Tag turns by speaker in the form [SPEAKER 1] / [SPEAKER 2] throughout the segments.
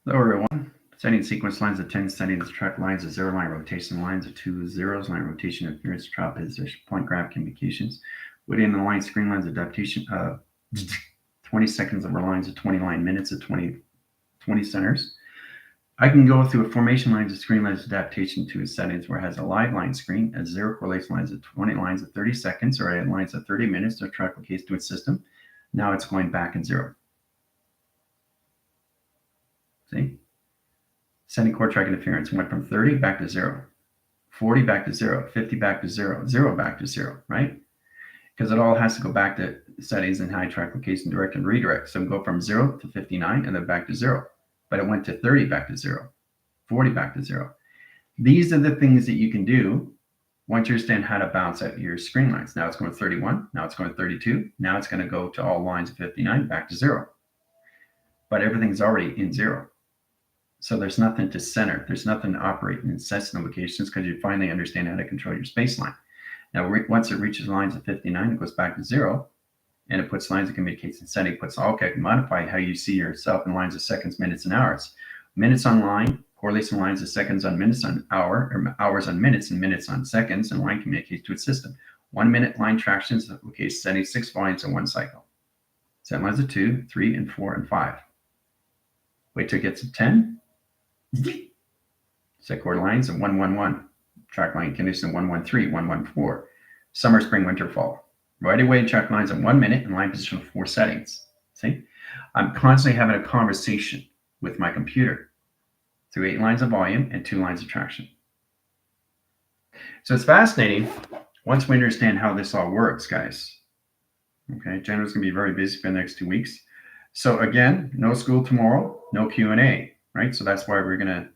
[SPEAKER 1] Hello everyone. Setting sequence lines of 10, setting the track lines of 0 line rotation lines of 2 zeros, line rotation interference, drop position, point graph communications. Within the line screen lines adaptation, 20 seconds of our lines of 20 line minutes of 20 centers. I can go through a formation lines of screen lines adaptation to a settings where it has a live line screen at 0 correlation lines of 20 lines of 30 seconds or at lines of 30 minutes to track the case to its system. Now it's going back at 0. See? Sending core track interference went from 30 back to 0, 40 back to 0, 50 back to 0, 0 back to 0, right? Because it all has to go back to settings and high track location, direct and redirect. So we go from 0 to 59 and then back to 0. But it went to 30 back to 0, 40 back to 0. These are the things that you can do once you understand how to bounce out your screen lines. Now it's going to 31, now it's going to 32, now it's going to go to all lines of 59 back to 0. But everything's already in 0. So there's nothing to center. There's nothing to operate in sensitive locations because you finally understand how to control your space line. Now, once it reaches lines of 59, it goes back to 0, and it puts lines of communication setting. Puts okay, modify how you see yourself in lines of seconds, minutes, and hours. Minutes on line correlates to lines of seconds on minutes on hour, or hours on minutes, and minutes on seconds, and line communicates to its system. 1 minute line tractions locates setting 6 volumes in one cycle. Set lines of 2, 3, and 4, and 5. Wait till it gets to 10. Set chord lines of 111, track line condition 113, 114, summer, spring, winter, fall. Right away, track lines in 1 minute and line position of 4 settings. See, I'm constantly having a conversation with my computer through 8 lines of volume and 2 lines of traction. So it's fascinating once we understand how this all works, guys. Okay, Jennifer's gonna be very busy for the next 2 weeks. So again, no school tomorrow, no Q&A. Right, so that's why we're going to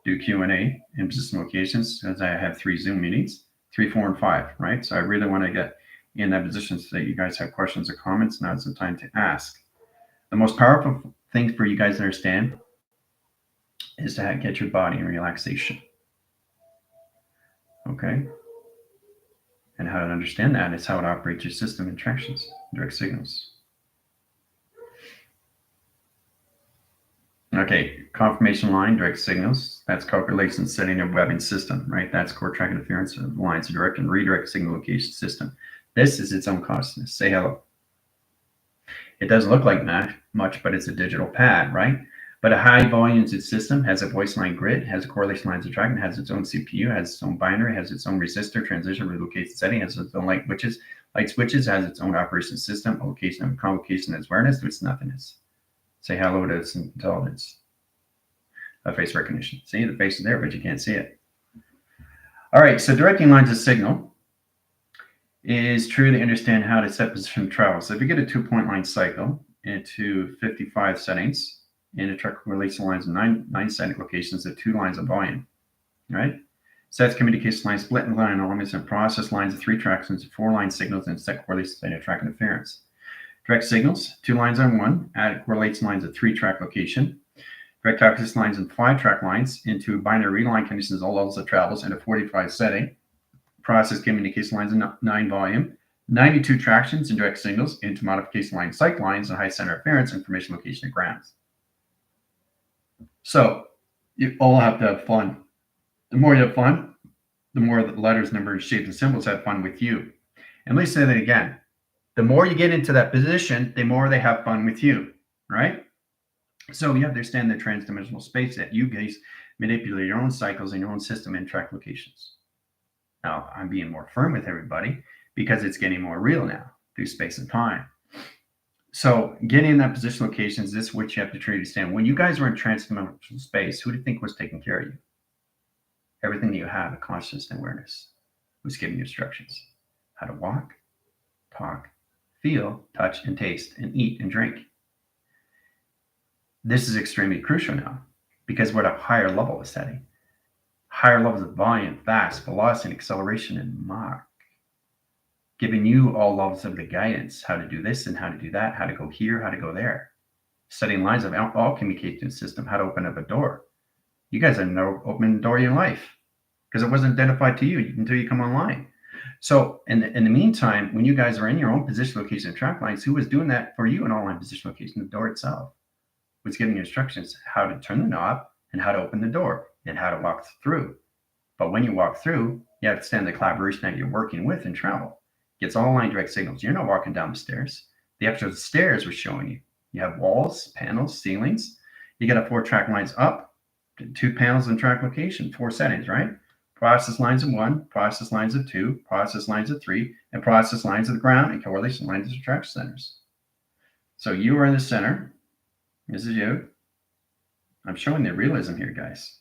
[SPEAKER 1] do Q&A in position locations, as I have 3 Zoom meetings, 3, 4, and 5, right? So I really want to get in that position so that you guys have questions or comments. Now's the time to ask. The most powerful thing for you guys to understand is to get your body in relaxation. Okay? And how to understand that is how it operates your system in tractions, direct signals. Okay, confirmation line, direct signals. That's calculation setting of webbing system, right? That's core track interference of lines, direct and redirect signal location system. This is its own consciousness. Say hello. It doesn't look like much, but it's a digital pad, right? But a high volume system has a voice line grid, has a correlation lines of tracking, has its own CPU, has its own binary, has its own resistor, transition, relocation setting, has its own light switches, has its own operation system, location and convocation as awareness to its nothingness. Say hello to its intelligence. Face recognition. See, the face is there, but you can't see it. All right, so directing lines of signal is true to understand how to set position travel. So if you get a 2-point line cycle into 55 settings, and a track relation lines of 9 setting locations at 2 lines of volume, right? Sets communication lines, split and line elements, and process lines of 3 tracks into 4 line signals and set correlations and track interference. Direct signals, 2 lines on 1, add correlates lines of 3 track location. Direct calculus lines and 5 track lines into binary reline conditions, all levels of travels, and a 45 setting. Process communication lines in 9 volume, 92 tractions and direct signals into modification line cycle lines and high center interference, information location and grounds. So you all have to have fun. The more you have fun, the more the letters, numbers, shapes, and symbols have fun with you. And let me say that again. The more you get into that position, the more they have fun with you, right? So you have to understand the transdimensional space that you guys manipulate your own cycles and your own system and track locations. Now, I'm being more firm with everybody because it's getting more real now through space and time. So getting in that position locations, this is what you have to truly understand. When you guys were in transdimensional space, who do you think was taking care of you? Everything that you have, a consciousness and awareness, was giving you instructions. How to walk, talk, feel, touch, and taste, and eat and drink. This is extremely crucial now because we're at a higher level of setting. Higher levels of volume, fast, velocity, acceleration, and Mach. Giving you all levels of the guidance, how to do this and how to do that, how to go here, how to go there. Setting lines of all communication system, how to open up a door. You guys have never opened a door in your life because it wasn't identified to you until you come online. So in the meantime, when you guys are in your own position location and track lines, who was doing that for you in online position location? The door itself. was giving you instructions how to turn the knob and how to open the door and how to walk through. But when you walk through, you have to stand the collaboration that you're working with and travel. It's all line direct signals. You're not walking down the stairs. The actual stairs was showing you. You have walls, panels, ceilings. You got a 4-track lines up, 2 panels in track location, 4 settings, right? Process lines of 1, process lines of 2, process lines of 3, and process lines of the ground and correlation lines of the track centers. So you are in the center. This is you. I'm showing the realism here, guys.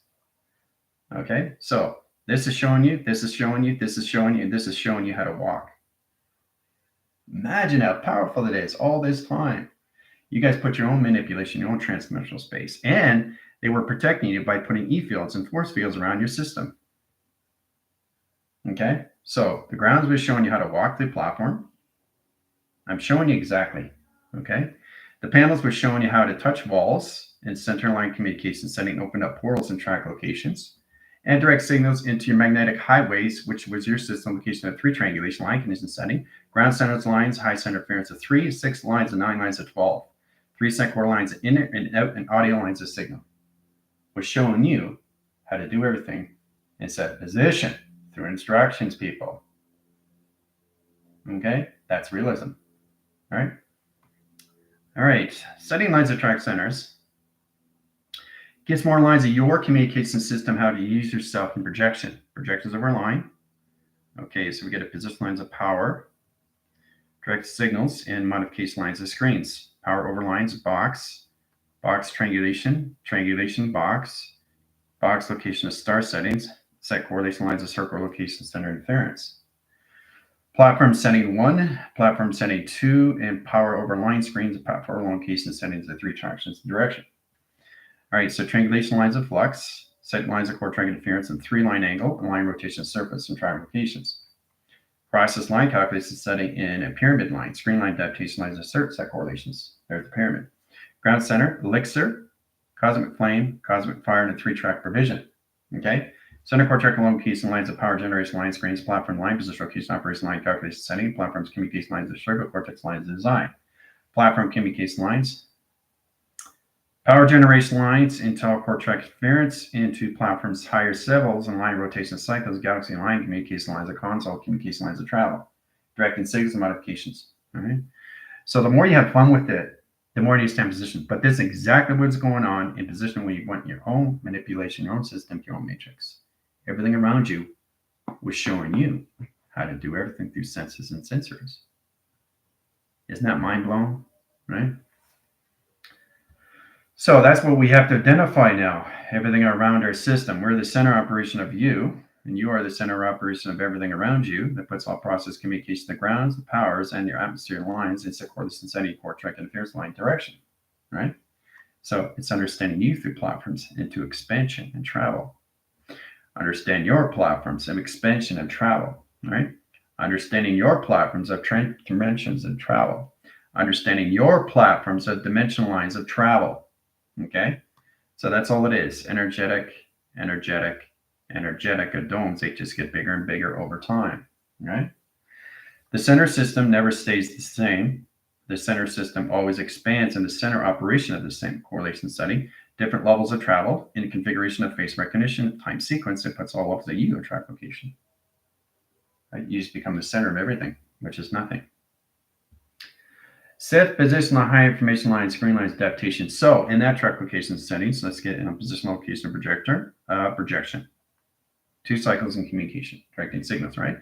[SPEAKER 1] Okay, so this is showing you, this is showing you, this is showing you, and this is showing you how to walk. Imagine how powerful it is all this time. You guys put your own manipulation, your own transdimensional space, and they were protecting you by putting E-fields and force fields around your system. Okay, so the grounds was showing you how to walk the platform. I'm showing you exactly, okay? The panels were showing you how to touch walls and center line communication setting, open up portals and track locations, and direct signals into your magnetic highways, which was your system location of 3 triangulation line condition setting, ground centers lines, high center interference of 3, 6 lines, and 9 lines of 12, 3 set core lines in and out, and audio lines of signal. Was showing you how to do everything and set position through instructions, people. Okay, that's realism. All right. All right, setting lines of track centers gives more lines of your communication system how to use yourself in projection. Projections over line. Okay, so we get a position lines of power, direct signals, and modification lines of screens. Power over lines, box, box triangulation, triangulation, box location of star settings, set correlation lines of circle location center interference. Platform setting 1, platform setting 2, and power over line screens, power location settings of 3 directions direction. All right, so triangulation lines of flux, set lines of core track interference, and 3 line angle and line rotation surface and track locations. Process line calculation setting in a pyramid line, screen line adaptation lines of set correlations. There's the pyramid. Ground center, elixir, cosmic flame, cosmic fire, and a 3-track provision. Okay. Center core track location lines of power generation line screens, platform line position location operation line calculation setting, platforms communication lines of circuit cortex lines of design, platform communication lines, power generation lines into all core track interference into platforms higher civils and line rotation cycles, galaxy line communication lines of console, communication lines of travel, directing signals and modifications. All right. So the more you have fun with it, the more you stand position. But this is exactly what's going on in position where you want your own manipulation, your own system, your own matrix. Everything around you was showing you how to do everything through senses and sensors. Isn't that mind-blowing, right? So that's what we have to identify now. Everything around our system. We're the center operation of you, and you are the center operation of everything around you that puts all process communication, the grounds, the powers, and your atmosphere lines into correlation setting, core track interference line direction, right? So it's understanding you through platforms into expansion and travel. Understand your platforms of expansion and travel, right? Understanding your platforms of dimensions and travel. Understanding your platforms of dimension lines of travel, okay? So that's all it is. Energetic, energetic, energetic domes. They just get bigger and bigger over time, right? The center system never stays the same. The center system always expands in the center operation of the same correlation setting. Different levels of travel in the configuration of face recognition, time sequence, it puts all levels of you in track location. Right? You just become the center of everything, which is nothing. Set position on high information lines, screen lines, adaptation. So in that track location settings, let's get in a position location of projector, projection. 2 cycles in communication, directing signals, right?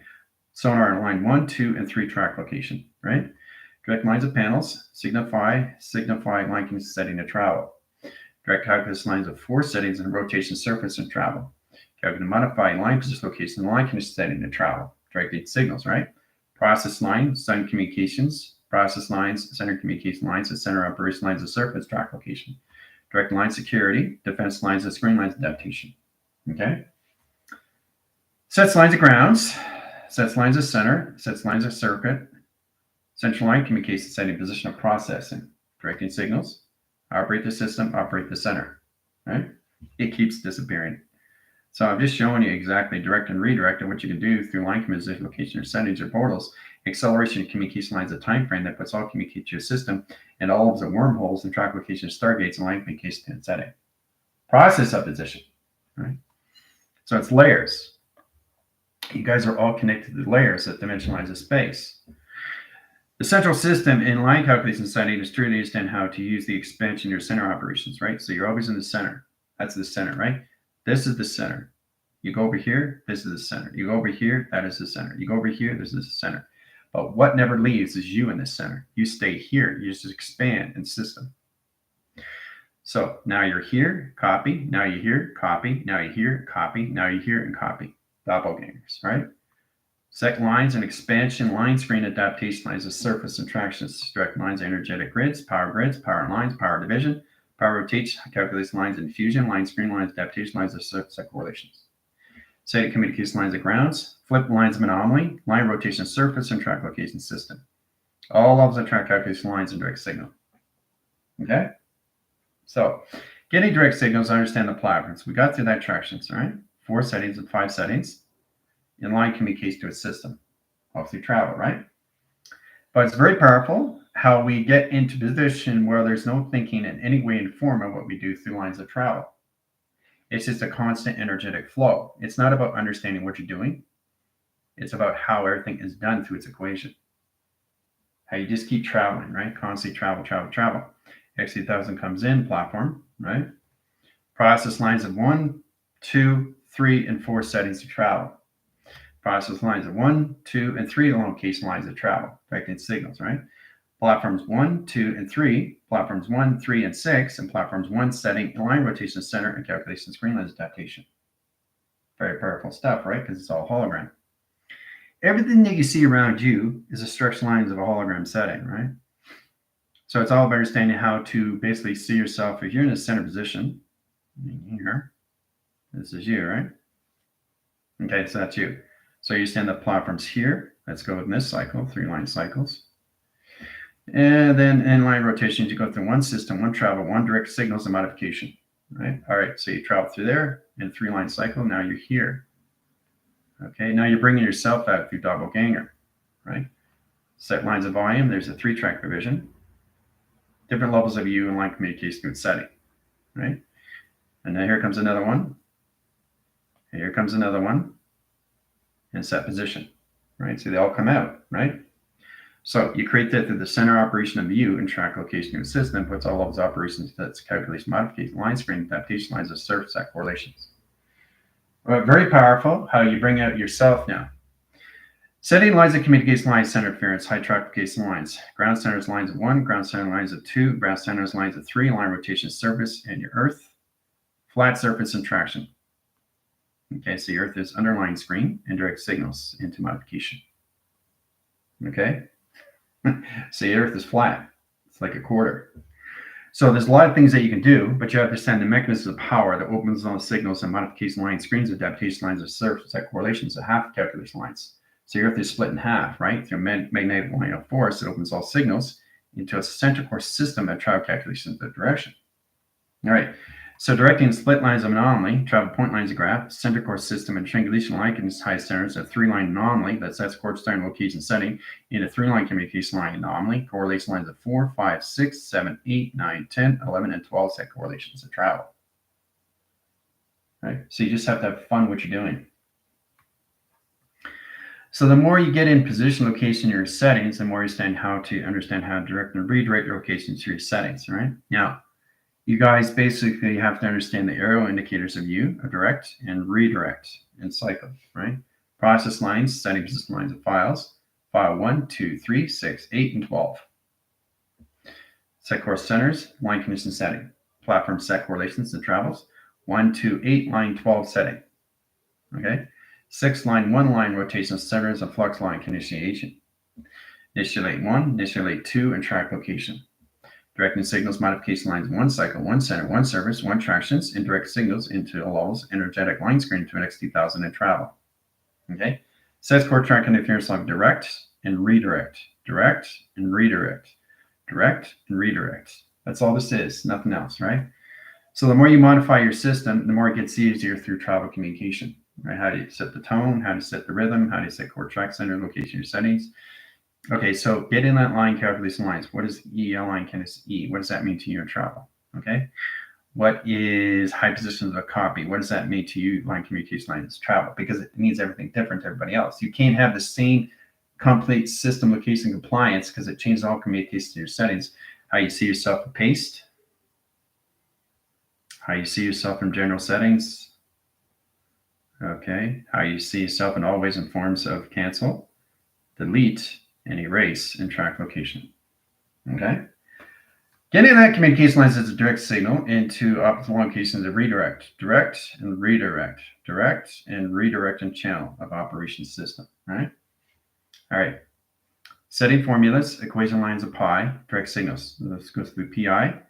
[SPEAKER 1] Sonar in line 1, 2, and 3 track location, right? Direct lines of panels, signify line setting to travel. Direct calculus lines of 4 settings and rotation surface and travel. Calculate and modify line position location and line condition setting to travel. Directing signals, right? Process line, sun communications, process lines, center communication lines, and center operation lines of surface track location. Direct line security, defense lines and screen lines adaptation. Okay? Sets lines of grounds, sets lines of center, sets lines of circuit, central line communication setting position of processing, directing signals, operate the system, operate the center, right? It keeps disappearing. So I'm just showing you exactly direct and redirect and what you can do through line communication location or settings or portals Acceleration of communication lines a time frame that puts all communication to your system and all of the wormholes and track location stargates and line communication to its setting. Process opposition, right? So it's layers. You guys are all connected to the layers that dimensionalize the space. The central system in line calculation setting is to truly understand how to use the expansion of your center operations, right? So you're always in the center. That's the center, right? This is the center. You go over here, this is the center. You go over here, that is the center. You go over here, this is the center. But what never leaves is you in the center. You stay here. You just expand in system. So now you're here, copy. Now you're here, copy. Now you're here, copy. Now you're here, and copy. Doppelgangers, right? Set lines and expansion, line screen adaptation lines of surface and tractions, direct lines, energetic grids, power lines, power division, power rotation, calculation lines and fusion, line screen lines, adaptation lines of set correlations. Static communication lines of grounds, flip lines of anomaly, line rotation surface and track location system. All levels of track calculation lines and direct signal. Okay? So, getting direct signals, understand the platforms. We got through that tractions, all right? 4 settings and 5 settings. In line communicates to its system, all through travel, right? But it's very powerful how we get into position where there's no thinking in any way and form of what we do through lines of travel. It's just a constant energetic flow. It's not about understanding what you're doing. It's about how everything is done through its equation. How you just keep traveling, right? Constantly travel. X8000 comes in, platform, right? Process lines of 1, 2, 3, and 4 settings to travel. Process lines of 1, 2, and 3 location lines of travel, directing signals, right? Platforms 1, 2, and 3, platforms 1, 3, and 6, and platforms 1 setting, line rotation center, and calculation screen lines adaptation. Very powerful stuff, right? Because it's all hologram. Everything that you see around you is a stretched lines of a hologram setting, right? So it's all about understanding how to basically see yourself. If you're in a center position, here, this is you, right? Okay, so that's you. So you stand the platforms here. Let's go in this cycle, 3 line cycles. And then in line rotations, you go through 1 system, 1 travel, 1 direct signals and modification, right? All right, so you travel through there in 3 line cycle. Now you're here. Okay, now you're bringing yourself out through doppelganger, right? Set lines of volume. There's a 3-track division. Different levels of you and line communication with setting, right? And then here comes another one. Here comes another one. And set position, right? So they all come out, right? So you create that through the center operation of you and track location of the system, puts all of those operations, that's calculation, modification, line screen, adaptation lines of surface set correlations. Well, very powerful how you bring out yourself now. Setting lines of communication lines, center interference, high track location lines, ground centers lines of 1, ground center lines of 2, ground centers lines of 3, line rotation surface and your earth, flat surface and traction. Okay, so your earth is underlying screen and direct signals into modification. Okay, so your earth is flat. It's like a quarter. So there's a lot of things that you can do, but you have to understand the mechanisms of power that opens on signals and modification line screens, adaptation lines of surface set correlations of half calculation lines. So your earth is split in half, right? Through magnetic line of force, it opens all signals into a center core system that travel calculations of direction. All right. So directing split lines of anomaly, travel point lines of graph, center core system, and triangulation line can high centers a 3-line anomaly that sets course starting location setting into 3-line communication line anomaly, correlation lines of 4, 5, 6, 7, 8, 9, 10, 11, and 12 set correlations of travel. Right? So you just have to have fun what you're doing. So the more you get in position, location, your settings, the more you understand how to direct and redirect your locations to your settings, right? Now, you guys basically have to understand the arrow indicators of you, a direct and redirect in cycle, right? Process lines, setting position lines of files, file 1, 2, 3, 6, 8, and 12. Set course centers, line condition setting, platform set correlations and travels, 1, 2, 8, line 12 setting, okay? 6 line 1 line rotation centers and flux line conditionation. Initiate 1, initiate 2, and track location. Directing signals, modification lines, 1 cycle, 1 center, 1 surface, 1 tractions, and direct signals into a levels, energetic line screen to an X2000 and travel. Okay? Sets core track interference like direct and redirect, direct and redirect, direct and redirect. That's all this is, nothing else, right? So the more you modify your system, the more it gets easier through travel communication, right? How do you set the tone? How do you set the rhythm? How do you set core track center, location, your settings? Okay, so get in that line, calculation lines. What is E line kinus E? What does that mean to you in travel? Okay. What is high positions of a copy? What does that mean to you, line communication lines travel? Because it means everything different to everybody else. You can't have the same complete system location compliance because it changes all communications to your settings. How you see yourself in paste, how you see yourself in general settings, okay, how you see yourself in always in forms of cancel, delete, and erase in track location, okay? Getting that communication lines as a direct signal into optimal locations of redirect, direct and redirect, direct and redirect and channel of operation system, right? All right. Setting formulas, equation lines of pi, direct signals. Let's go through PI,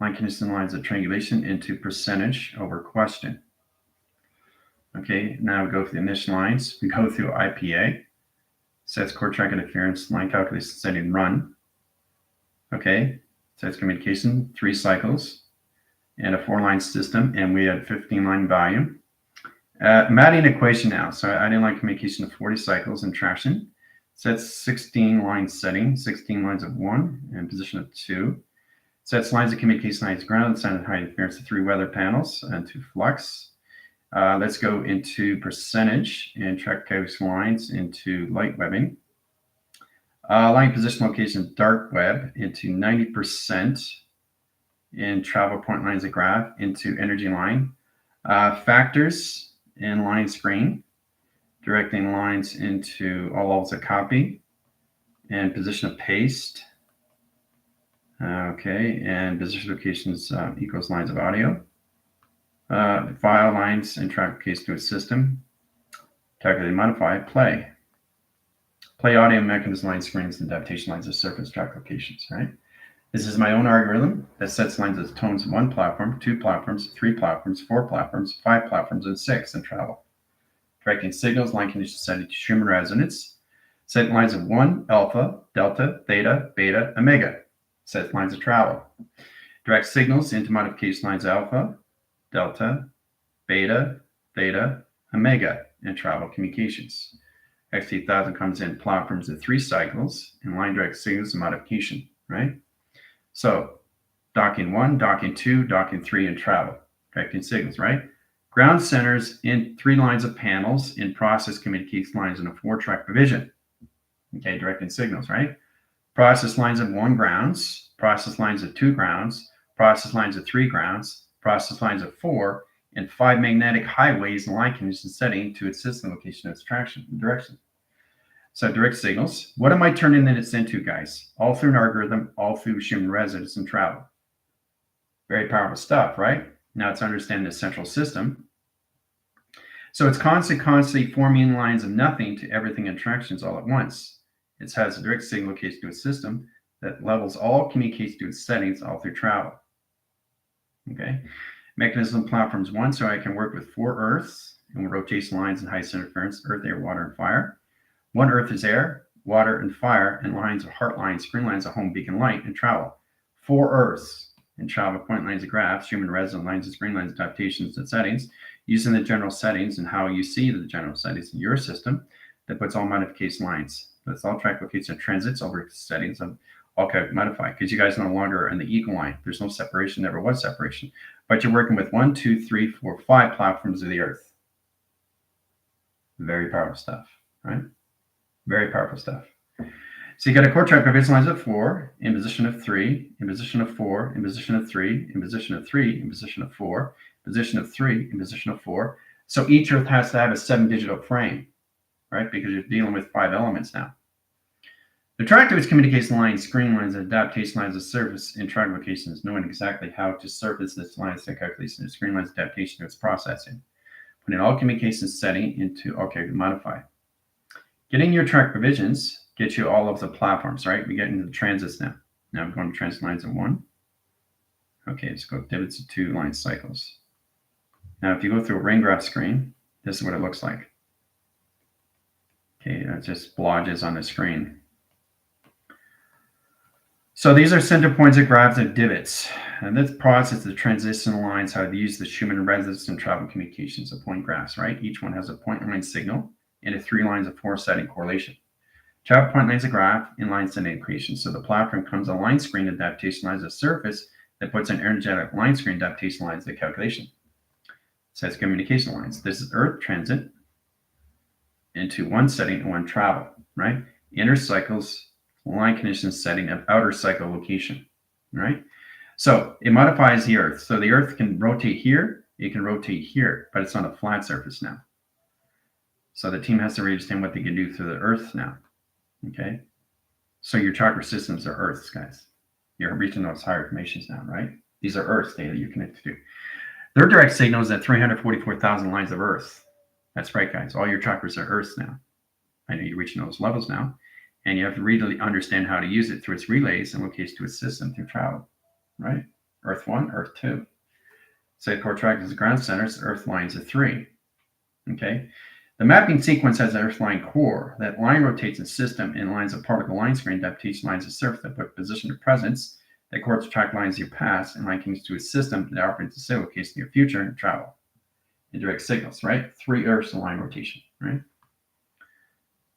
[SPEAKER 1] line condition lines of triangulation into percentage over question. Okay, now we go through the initial lines. We go through IPA, sets core track interference, line calculation setting run. Okay, sets communication, 3 cycles, and a 4-line system, and we had 15-line volume. I'm adding an equation now, so I didn't like communication of 40 cycles and traction. Sets 16-line setting, 16 lines of 1 and position of 2. Sets lines of communication lines ground, sound and high interference to 3 weather panels and 2 flux. Let's go into percentage and track calculation lines into light webbing. Line position location dark web into 90% in travel point lines of graph into energy line. Factors in line screen, directing lines into all levels of copy and position of paste. Okay, and position locations equals lines of audio. File lines and track case to a system. Calculate, modify, play. Play audio mechanism line screens and adaptation lines of surface track locations, right? This is my own algorithm that sets lines as tones of 1 platform, 2 platforms, 3 platforms, 4 platforms, 5 platforms, and 6 in travel. Directing signals, line conditions set to Schumann resonance. Set lines of 1, alpha, delta, theta, beta, omega. Set lines of travel. Direct signals into modification lines alpha, delta, beta, theta, omega in travel communications. XT1000 comes in platforms of 3 cycles and line direct signals and modification, right? So docking 1, docking 2, docking 3 in travel, directing signals, right? Ground centers in 3 lines of panels in process communication lines in a 4-track division. Okay, directing signals, right? Process lines of 1 grounds, process lines of 2 grounds, process lines of 3 grounds, process lines of 4, and 5 magnetic highways and line condition setting to its system location of its traction and direction. So direct signals. What am I turning this into, guys? All through an algorithm, all through Schumann resonance and travel. Very powerful stuff, right? Now it's understanding the central system. So it's constantly forming lines of nothing to everything in tractions all at once. It has a direct signal location to its system that levels all communicates to its settings all through travel. Okay. Mechanism platforms 1, so I can work with 4 earths and rotation lines and high interference, earth, air, water, and fire. 1 earth is air, water, and fire, and lines of heart lines, screen lines of home beacon light and travel. 4 earths and travel point lines of graphs, Schumann resonant lines and screen lines, adaptations and settings, using the general settings and how you see the general settings in your system that puts all modification lines. That's all track locations and transits over settings of all modify, because you guys no longer are in the equal line. There's no separation, never was separation, but you're working with 1, 2, 3, 4, 5 platforms of the earth. Very powerful stuff, right? Very powerful stuff. So you got a core track provision lines of 4, in position of 3, in position of 4, in position of 3, in position of 3, in position of 4, position of 3, in position of 4. So each earth has to have a 7-digital frame, right? Because you're dealing with 5 elements now. The track to its communication lines, screen lines, and adaptation lines of surface in track locations, knowing exactly how to surface this lines to calculation of screen lines adaptation to its processing. Putting all communications setting into modify. Getting your track provisions gets you all of the platforms, right? We get into the transits now. Now I'm going to transit lines of 1. Okay, let's go divots of 2 line cycles. Now if you go through a ring graph screen, this is what it looks like. Okay, that just blodges on the screen. So these are center points of graphs and divots. And this process, the transition lines, how to use the Schumann resonance and travel communications of point graphs, right? Each one has a point line signal and 3 lines of 4 setting correlation. Travel point lines of graph, inline sending creation. So the platform comes on line screen adaptation lines of surface that puts an energetic line screen adaptation lines of calculation. Sets communication lines. This is Earth transit into one setting and one travel, right? Inner cycles, line conditions setting of outer cycle location, right? So it modifies the Earth. So the Earth can rotate here, it can rotate here, but it's on a flat surface now. So the team has to understand what they can do through the Earth now, okay? So your chakra systems are Earths, guys. You're reaching those higher formations now, right? These are Earth's data you're connected to. Their direct signal is at 344,000 lines of Earth. That's right, guys. All your chakras are Earths now. I know you're reaching those levels now, and you have to really understand how to use it through its relays and locates to its system through travel, right? Earth 1, Earth 2. Say core track is the ground centers, Earth lines are 3. Okay. The mapping sequence has an Earth line core. That line rotates its system in lines of particle line screen adaptation lines of surface that put position of presence. That core track lines your past and line connects to its system that operates the cell locates in your future and travel. Indirect signals, right? 3 Earths in line rotation, right?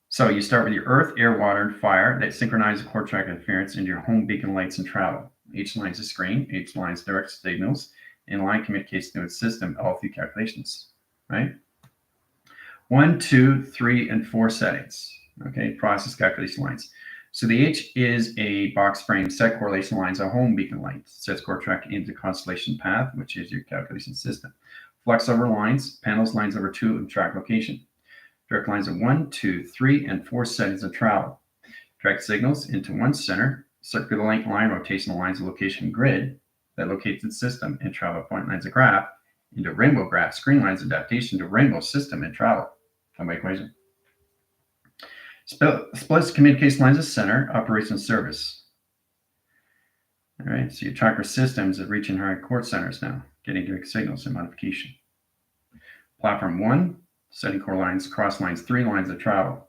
[SPEAKER 1] So you start with your Earth, air, water, and fire that synchronize the core track interference into your home beacon lights and travel. Each line is a screen, each line is direct signals, and line communicates to its system all through calculations, right? 1, 2, 3, and 4 settings, okay? Process calculation lines. So the H is a box frame set correlation lines, a home beacon light, sets core track into constellation path, which is your calculation system. Flux over lines, panels lines over 2, and track location. Direct lines of 1, 2, 3, and 4 settings of travel. Direct signals into one center, circular line rotational lines of location grid that locates its system and travel point lines of graph into rainbow graph, screen lines adaptation to rainbow system and travel. Come by equation. Splits communication lines of center, operation service. All right, so your chakra systems are reaching higher core centers now, getting direct signals and modification. Platform 1, setting core lines, cross lines, 3 lines of travel.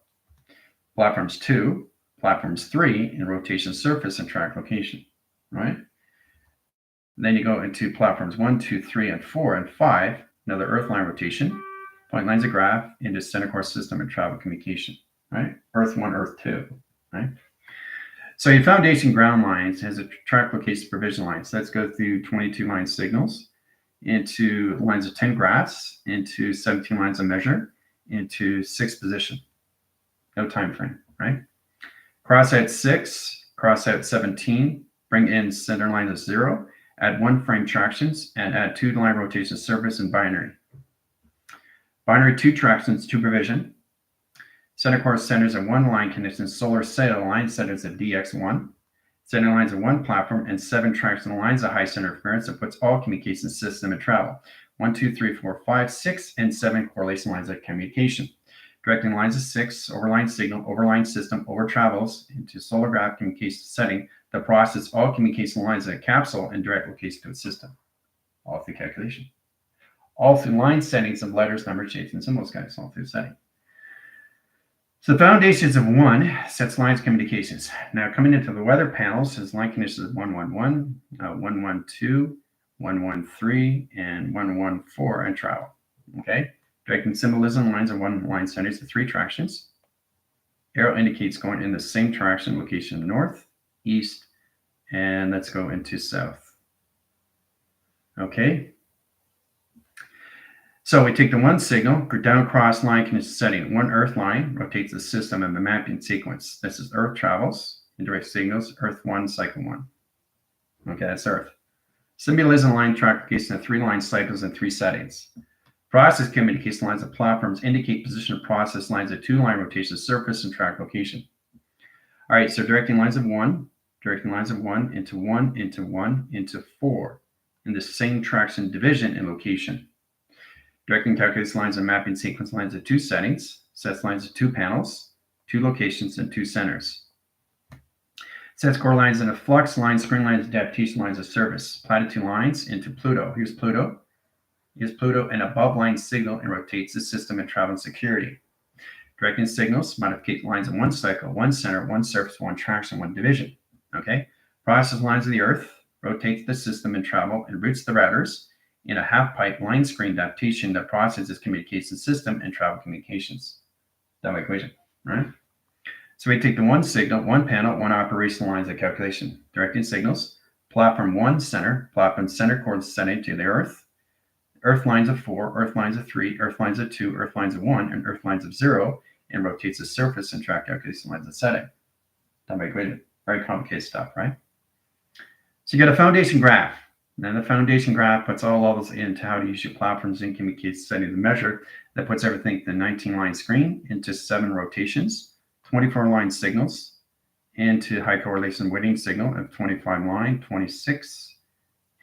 [SPEAKER 1] Platforms 2, platforms 3 in rotation surface and track location, right? Then you go into platforms 1, 2, 3, and 4, and 5, another Earth line rotation, point lines of graph into center core system and travel communication, right? Earth 1, Earth 2, right? So your foundation ground lines has a track location provision lines. So let's go through 22 line signals into lines of 10 graphs, into 17 lines of measure, into 6 position. No time frame, right? Cross out 6, cross out 17, bring in center line of 0, add 1 frame tractions, and add 2 line rotation surface and binary. Binary 2 tractions, 2 provision. Center core centers of 1 line condition, solar sail line centers of DX1. Center lines of 1 platform and 7 traction lines of high center interference that puts all communication system and travel. 1, 2, 3, 4, 5, 6, and 7 correlation lines of communication. Directing lines of 6, overline signal, overline system, over travels into solar graph communication setting that process all communication lines of a capsule and direct location to its system. All through calculation. All through line settings of letters, numbers, shapes, and symbols, guys, all through setting. So the foundations of 1 sets lines communications. Now coming into the weather panels is line conditions of 111, 112, 113, and 114 and travel. Okay. Directing symbolism lines of 1 line centers to 3 tractions. Arrow indicates going in the same traction location north, east, and let's go into south. Okay. So we take the 1 signal, down cross line condition setting. 1 Earth line rotates the system in the mapping sequence. This is Earth travels, indirect signals, Earth 1, cycle 1. Okay, that's Earth. Symbolism line track location of 3 line cycles and 3 settings. Process communication lines of platforms indicate position of process lines of 2 line rotation surface and track location. All right, so directing lines of 1 into 1 into 1 into 4 in the same traction division and location. Directing calculates lines and mapping sequence lines of 2 settings, sets lines of 2 panels, 2 locations, and 2 centers. Sets core lines into flux lines, screen lines, adaptation lines of service. Platted 2 lines into Pluto. Here's Pluto. Here's Pluto, and above line signal and rotates the system and travel and security. Directing signals, modificate lines in 1 cycle, 1 center, 1 surface, 1 traction, 1 division. Okay. Process lines of the Earth, rotates the system and travel, and routes the routers in a half pipe line screen adaptation that processes communication system and travel communications. That equation, right? So we take the one signal, one panel, one operational lines of calculation, directing signals, platform one center, platform center coordinates setting to the Earth, Earth lines of 4, Earth lines of 3, Earth lines of 2, Earth lines of 1, and Earth lines of 0, and rotates the surface and track calculation lines of setting. Very complicated stuff, right? So you got a foundation graph. Then the foundation graph puts all levels into how to use your platforms and communicates setting the measure that puts everything the 19-line screen into 7 rotations, 24-line signals, into high correlation weighting signal of 25 line, 26,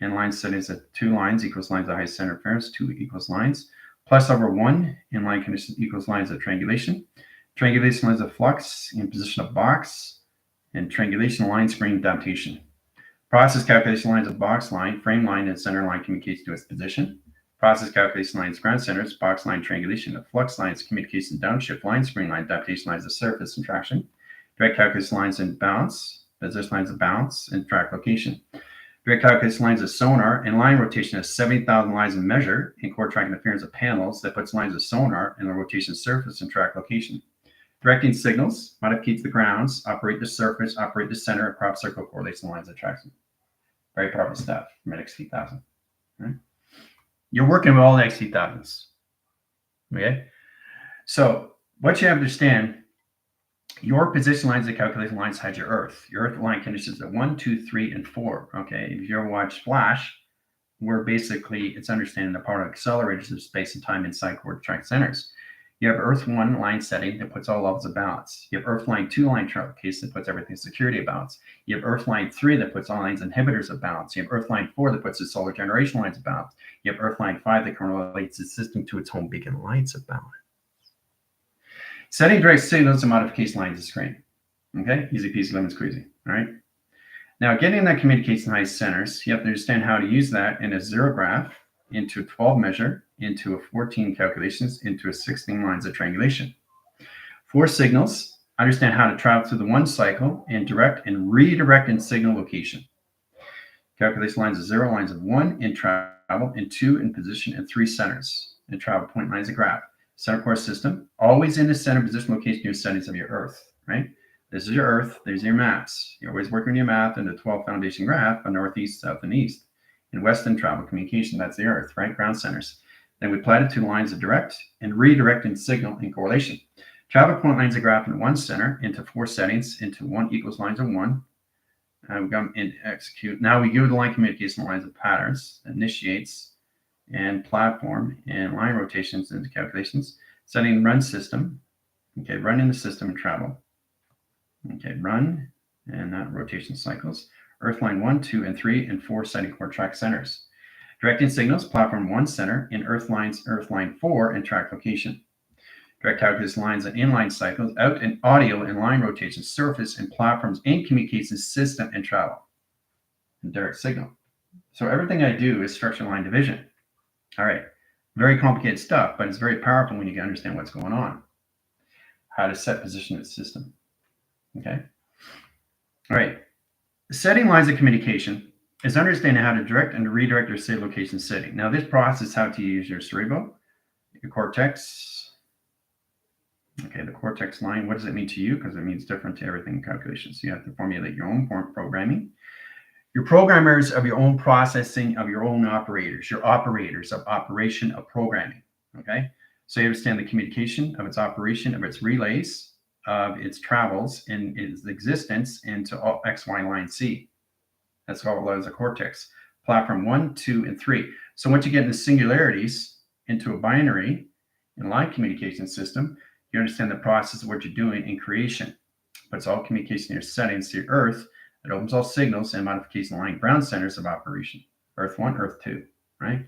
[SPEAKER 1] and line settings at 2 lines equals lines of high center interference, 2 equals lines, plus over 1 in line condition equals lines of triangulation. Triangulation lines of flux in position of box, and triangulation line screen adaptation. Process calculation lines of box line, frame line, and center line communicates to its position. Process calculation lines ground centers, box line triangulation of flux lines, communication downshift line, screen line, adaptation lines of surface and traction. Direct calculation lines and balance, position lines of balance, and track location. Direct calculation lines of sonar and line rotation of 70,000 lines of measure and core track interference of panels that puts lines of sonar in the rotation surface and track location. Directing signals, modificates the grounds, operate the surface, operate the center, and crop circle correlation lines of traction. Very powerful stuff from an XT1000. Right? You're working with all the XT1000s. Okay? So what you have to understand, your position lines of calculation lines had your Earth. Your Earth line conditions at 1, 2, 3, and 4. Okay? If you ever watch Flash, where basically it's understanding the power of accelerators of space and time inside coordinate track centers. You have Earth 1 line setting that puts all levels of balance. You have Earth line 2 line case that puts everything security of balance. You have Earth line 3 that puts all lines inhibitors of balance. You have Earth line 4 that puts the solar generation lines of balance. You have Earth line 5 that correlates the system to its home beacon lines of balance. Setting direct signals and modification lines of screen. Okay, easy peasy lemon squeezy. All right. Now, getting that communication high centers, you have to understand how to use that in a 0 graph, into a 12 measure, into a 14 calculations, into a 16 lines of triangulation. 4 signals, understand how to travel through the 1 cycle and direct and redirect in signal location. Calculation lines of 0, lines of 1 in travel, and 2 in position, and 3 centers in travel point lines of graph. Center core system, always in the center position location your settings of your Earth, right? This is your Earth, there's your maps. You're always working on your map in the 12 foundation graph on northeast, south, and east. In western travel communication, that's the Earth, right? Ground centers. Then we platted 2 lines of direct and redirect in signal and correlation. Travel point lines of graph in 1 center into 4 settings into 1 equals lines of 1. We go into execute. Now we go to the line communication lines of patterns, initiates, and platform, and line rotations into calculations. Setting run system. Okay, run in the system and travel. Okay, run, and that rotation cycles. Earth line 1, 2, and 3, and 4 setting core track centers. Directing signals, platform 1 center, in Earth line 4, and track location. Direct calculation lines and inline cycles, out and audio and line rotation, surface and platforms, and communication system and travel. And direct signal. So everything I do is structure line division. All right, very complicated stuff, but it's very powerful when you can understand what's going on. How to set position of the system. Okay. All right. Setting lines of communication is understanding how to direct and redirect your state location setting. Now, this process is how to use your cerebral, your cortex. Okay, the cortex line, what does it mean to you? Because it means different to everything in calculations. So you have to formulate your own programming. Your programmers of your own processing of your own operators, your operators of operation of programming. Okay, so you understand the communication of its operation, of its relays, of its travels in its existence into all X, Y, line C. That's all as a cortex. Platform 1, 2, and 3. So once you get into singularities into a binary in line communication system, you understand the process of what you're doing in creation. But it's all communication in your settings to your Earth. It opens all signals and modification line ground centers of operation. Earth 1, Earth 2, right?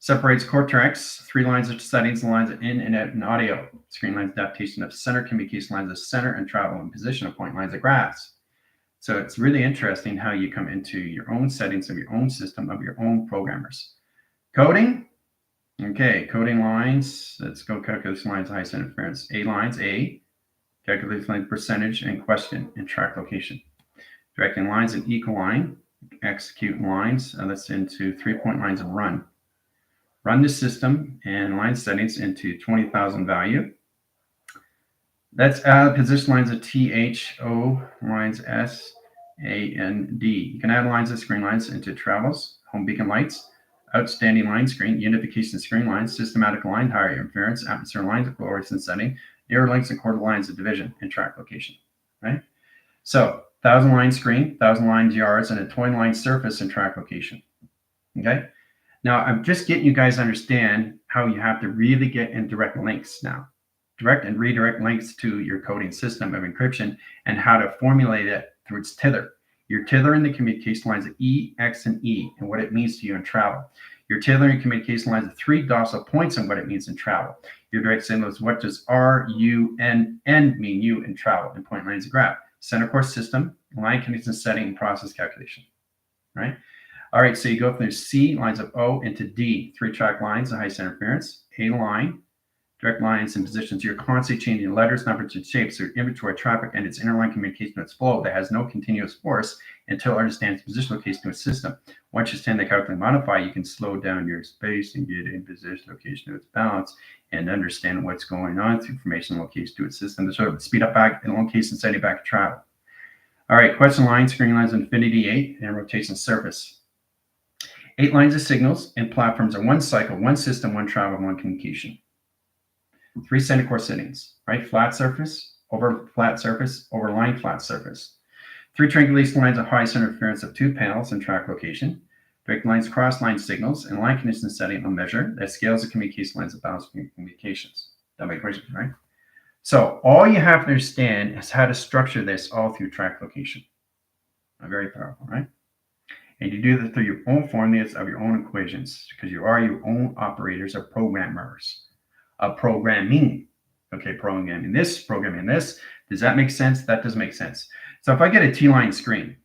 [SPEAKER 1] Separates cortex, 3 lines of settings, lines of in and out and audio. Screen lines adaptation of center, communication lines of center, and travel and position of point lines of graphs. So it's really interesting how you come into your own settings of your own system of your own programmers. Coding. Okay, coding lines. Let's go calculation lines, high center interference. A lines, A. Calculation line percentage and question and track location. Directing lines and equal line. Execute lines. That's into 3-point lines of run. Run the system and line settings into 20,000 value. That's position lines of T, H, O, lines S, A, and D. You can add lines of screen lines into travels, home beacon lights, outstanding line screen, unification screen lines, systematic line, higher interference, atmosphere lines of fluorescence setting, near links and quarter lines of division, and track location, right? So 1,000 line screen, 1,000 lines yards, and a 20 line surface and track location, okay? Now, I'm just getting you guys to understand how you have to really get in direct links now. Direct and redirect links to your coding system of encryption and how to formulate it through its tether. Your tether in the communication lines of E, X, and E and what it means to you in travel. Your tether in communication lines of 3 docile points and what it means in travel. Your direct signal is what does R, U, N mean you in travel and point lines of graph. Center core system, line connection setting, and process calculation, right? All right, so you go through C, lines of O into D, 3 track lines of high center interference, A line, direct lines and positions. You're constantly changing letters, numbers, and shapes through inventory traffic and its interline communication with its flow that has no continuous force until it understands position location to its system. Once you understand the calculate modify, you can slow down your space and get in position location to its balance and understand what's going on through information location to its system to sort of speed up back and location setting back to travel. All right, question line, screen lines, infinity 8, and rotation surface. 8 lines of signals and platforms are 1 cycle, 1 system, 1 travel, 1 communication. 3 center core settings, right? Flat surface, over line flat surface. 3 triangulation lines of high center interference of 2 panels and track location. Direct lines, cross line signals, and line condition setting on measure that scales the communication lines of balanced communications. That makes sense, right? So all you have to understand is how to structure this all through track location. Very powerful, right? And you do this through your own formulas of your own equations because you are your own operators or programmers of programming. Okay, programming this. Does that make sense? That does make sense. So if I get a T-line screen,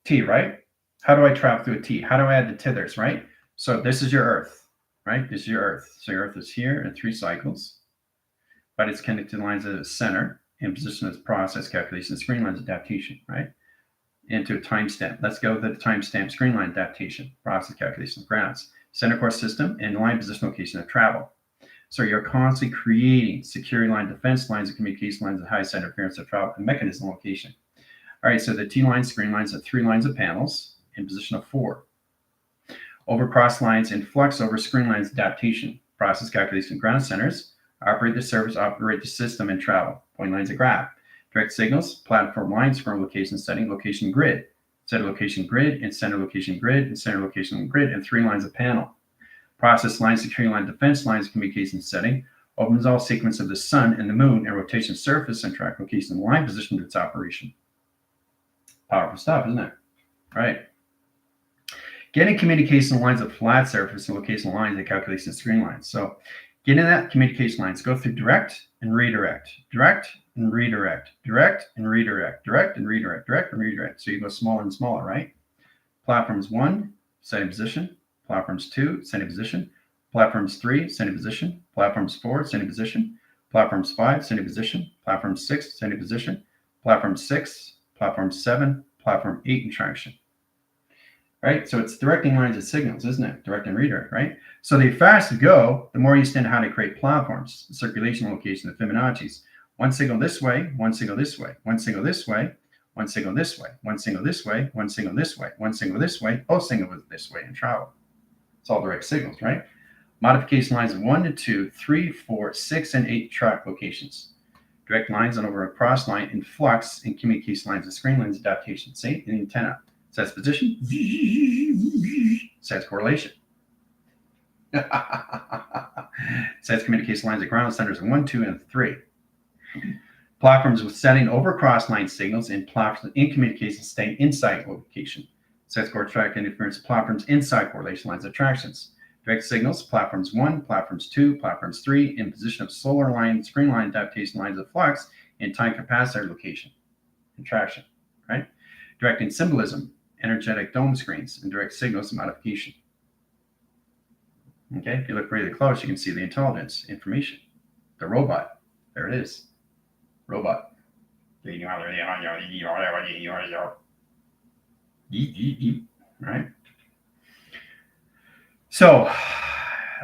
[SPEAKER 1] T, right? How do I travel through a T? How do I add the tethers, right? So this is your Earth, right? This is your Earth. So your Earth is here in 3 cycles, but it's connected to the lines of the center in position as process calculation, screen lines adaptation, right? Into a timestamp. Let's go to the timestamp screen line adaptation, process calculation of grounds, center core system, and line position location of travel. So you're constantly creating security line, defense lines, and communication lines of high center interference of travel and mechanism location. All right, so the T-line screen lines are 3 lines of panels in position of 4. Over cross lines and flux over screen lines adaptation, process calculation ground centers, operate the service, operate the system, and travel, point lines of graph. Direct signals, platform lines from location setting, location grid, center location grid, and center location grid, and center location grid, and 3 lines of panel. Process lines, security line, defense lines, communication setting, opens all sequence of the sun and the moon and rotation surface and track location line position to its operation. Powerful stuff, isn't it? All right. Getting communication lines of flat surface and location lines and calculation screen lines. So getting that communication lines, go through direct and redirect, direct and redirect, direct and redirect, direct and redirect, direct and redirect. So you go smaller and smaller, right? Platforms 1, setting position. Platforms 2, setting position. Platforms 3, setting position. Platforms 4, setting position. Platforms 5, setting position. Platform 6, setting position. Platform 6, platform 7, platform 8 in traction. Right? So it's directing lines of signals, isn't it? Direct and redirect, right? So the faster you go, the more you understand how to create platforms, the circulation location, the Fibonacci's. 1 signal this way, 1 signal this way, 1 signal this way, 1 signal this way, 1 signal this way, 1 signal this way, 1 signal this way, both signals this way in travel. It's all direct signals, right? Modification lines of 1 to 2, 3, 4, 6, and 8 track locations. Direct lines on over a cross line in flux and communication lines and screen lines adaptation. See, an antenna. Sets position, sets correlation. Sets communication lines at ground centers of 1, 2, and 3. Platforms with setting over cross line signals and platforms in communication staying inside location. Sets core track interference platforms inside correlation lines attractions. Direct signals, platforms 1, platforms 2, platforms 3 in position of solar line, screen line adaptation lines of flux and time capacitor location and traction, right? Directing symbolism, energetic dome screens, and direct signals modification. Okay, if you look really close, you can see the intelligence information. The robot, there it is. Robot. Right? So,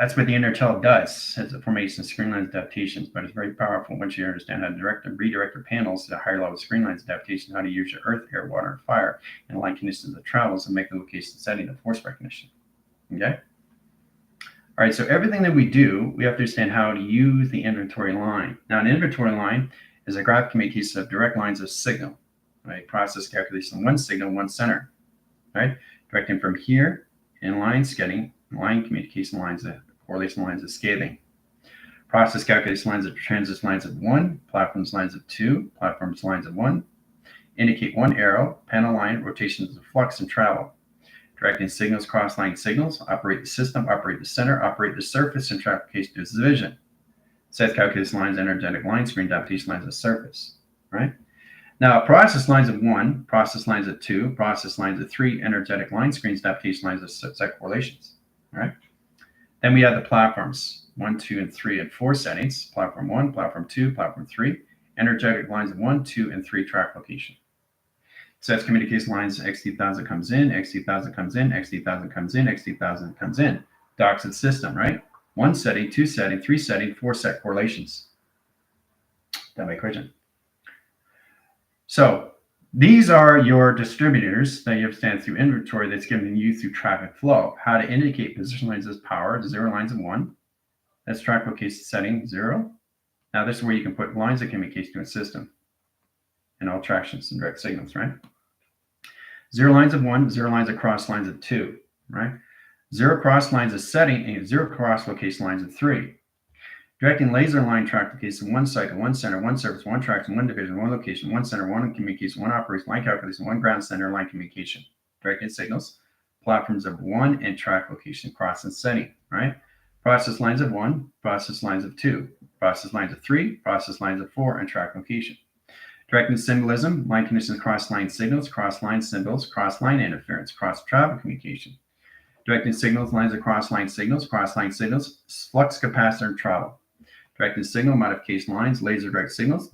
[SPEAKER 1] That's what the Intertel does. It's a formation of screen lines adaptations, but it's very powerful once you understand how to direct and redirect your panels to higher level screen lines adaptation, how to use your earth, air, water, and fire, and line conditions of travels and make the location setting of force recognition. Okay? All right, so everything that we do, we have to understand how to use the inventory line. Now, an inventory line is a graphic communication of direct lines of signal, right? Process calculation, one signal, one center, right? Directing from here in line scaling, line communication lines of correlation lines of scaling. Process calculation lines of transit lines of 1, platforms lines of 2, platforms lines of 1. Indicate one arrow, panel line, rotations of flux and travel. Directing signals, cross-line signals, operate the system, operate the center, operate the surface, and traffication to its division. Set calculation lines, energetic line screen, adaptation lines of surface, right? Now, process lines of 1, process lines of 2, process lines of 3, energetic line screens, adaptation lines of set correlations, right? Then we have the platforms, 1, 2, and 3, and 4 settings, platform 1, platform 2, platform 3, energetic lines of 1, 2, and 3 track location. Sets communication lines, XT1000 comes in, XT1000 comes in, XT1000 comes in, XT1000 comes in. Docks the system, right? 1 setting, 2 setting, 3 setting, 4 set correlations. Done by equation. So these are your distributors that you understand through inventory that's given you through traffic flow. How to indicate position lines as power, 0 lines of 1. That's track location setting 0. Now this is where you can put lines of communication to a system and all tractions and direct signals, right? 0 lines of 1, 0 lines of cross lines of 2, right? 0 cross lines of setting and 0 cross location lines of 3. Directing laser line track location, 1 cycle, 1 center, 1 surface, 1 traction, 1 division, 1 location, 1 center, 1 communication, 1 operation, line calculation, 1 ground center, line communication. Directing signals, platforms of 1 and track location, cross and setting, right? Process lines of 1, process lines of 2, process lines of 3, process lines of 4, and track location. Directing symbolism, line conditions, cross-line signals, cross-line symbols, cross-line interference, cross-travel communication. Directing signals, lines of cross-line signals, flux capacitor and travel. Directing signal, modification lines, laser direct signals.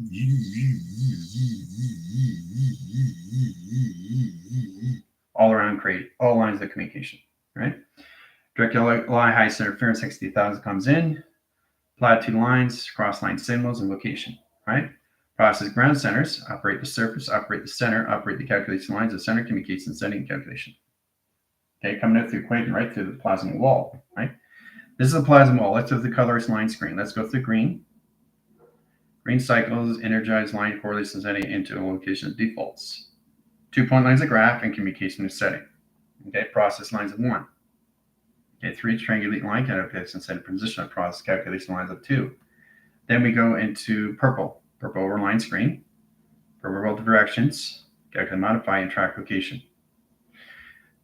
[SPEAKER 1] All around create all lines of communication, right? Directing line high interference, 60,000 comes in. Platitude lines, cross-line signals, and location, right? Process ground centers, operate the surface, operate the center, operate the calculation lines of center communication, setting calculation. Okay, coming out through the equation, right through the plasma wall, right? This is the plasma wall. Let's do the colors line screen. Let's go through green. Green cycles, energized line correlation setting into a location of defaults. 2-point lines of graph and communication is setting. Okay, process lines of 1. Okay, 3 triangulate line calculation setting position of process calculation lines of 2. Then we go into purple. Purple over line screen, purple over directions, calculate, modify, and track location.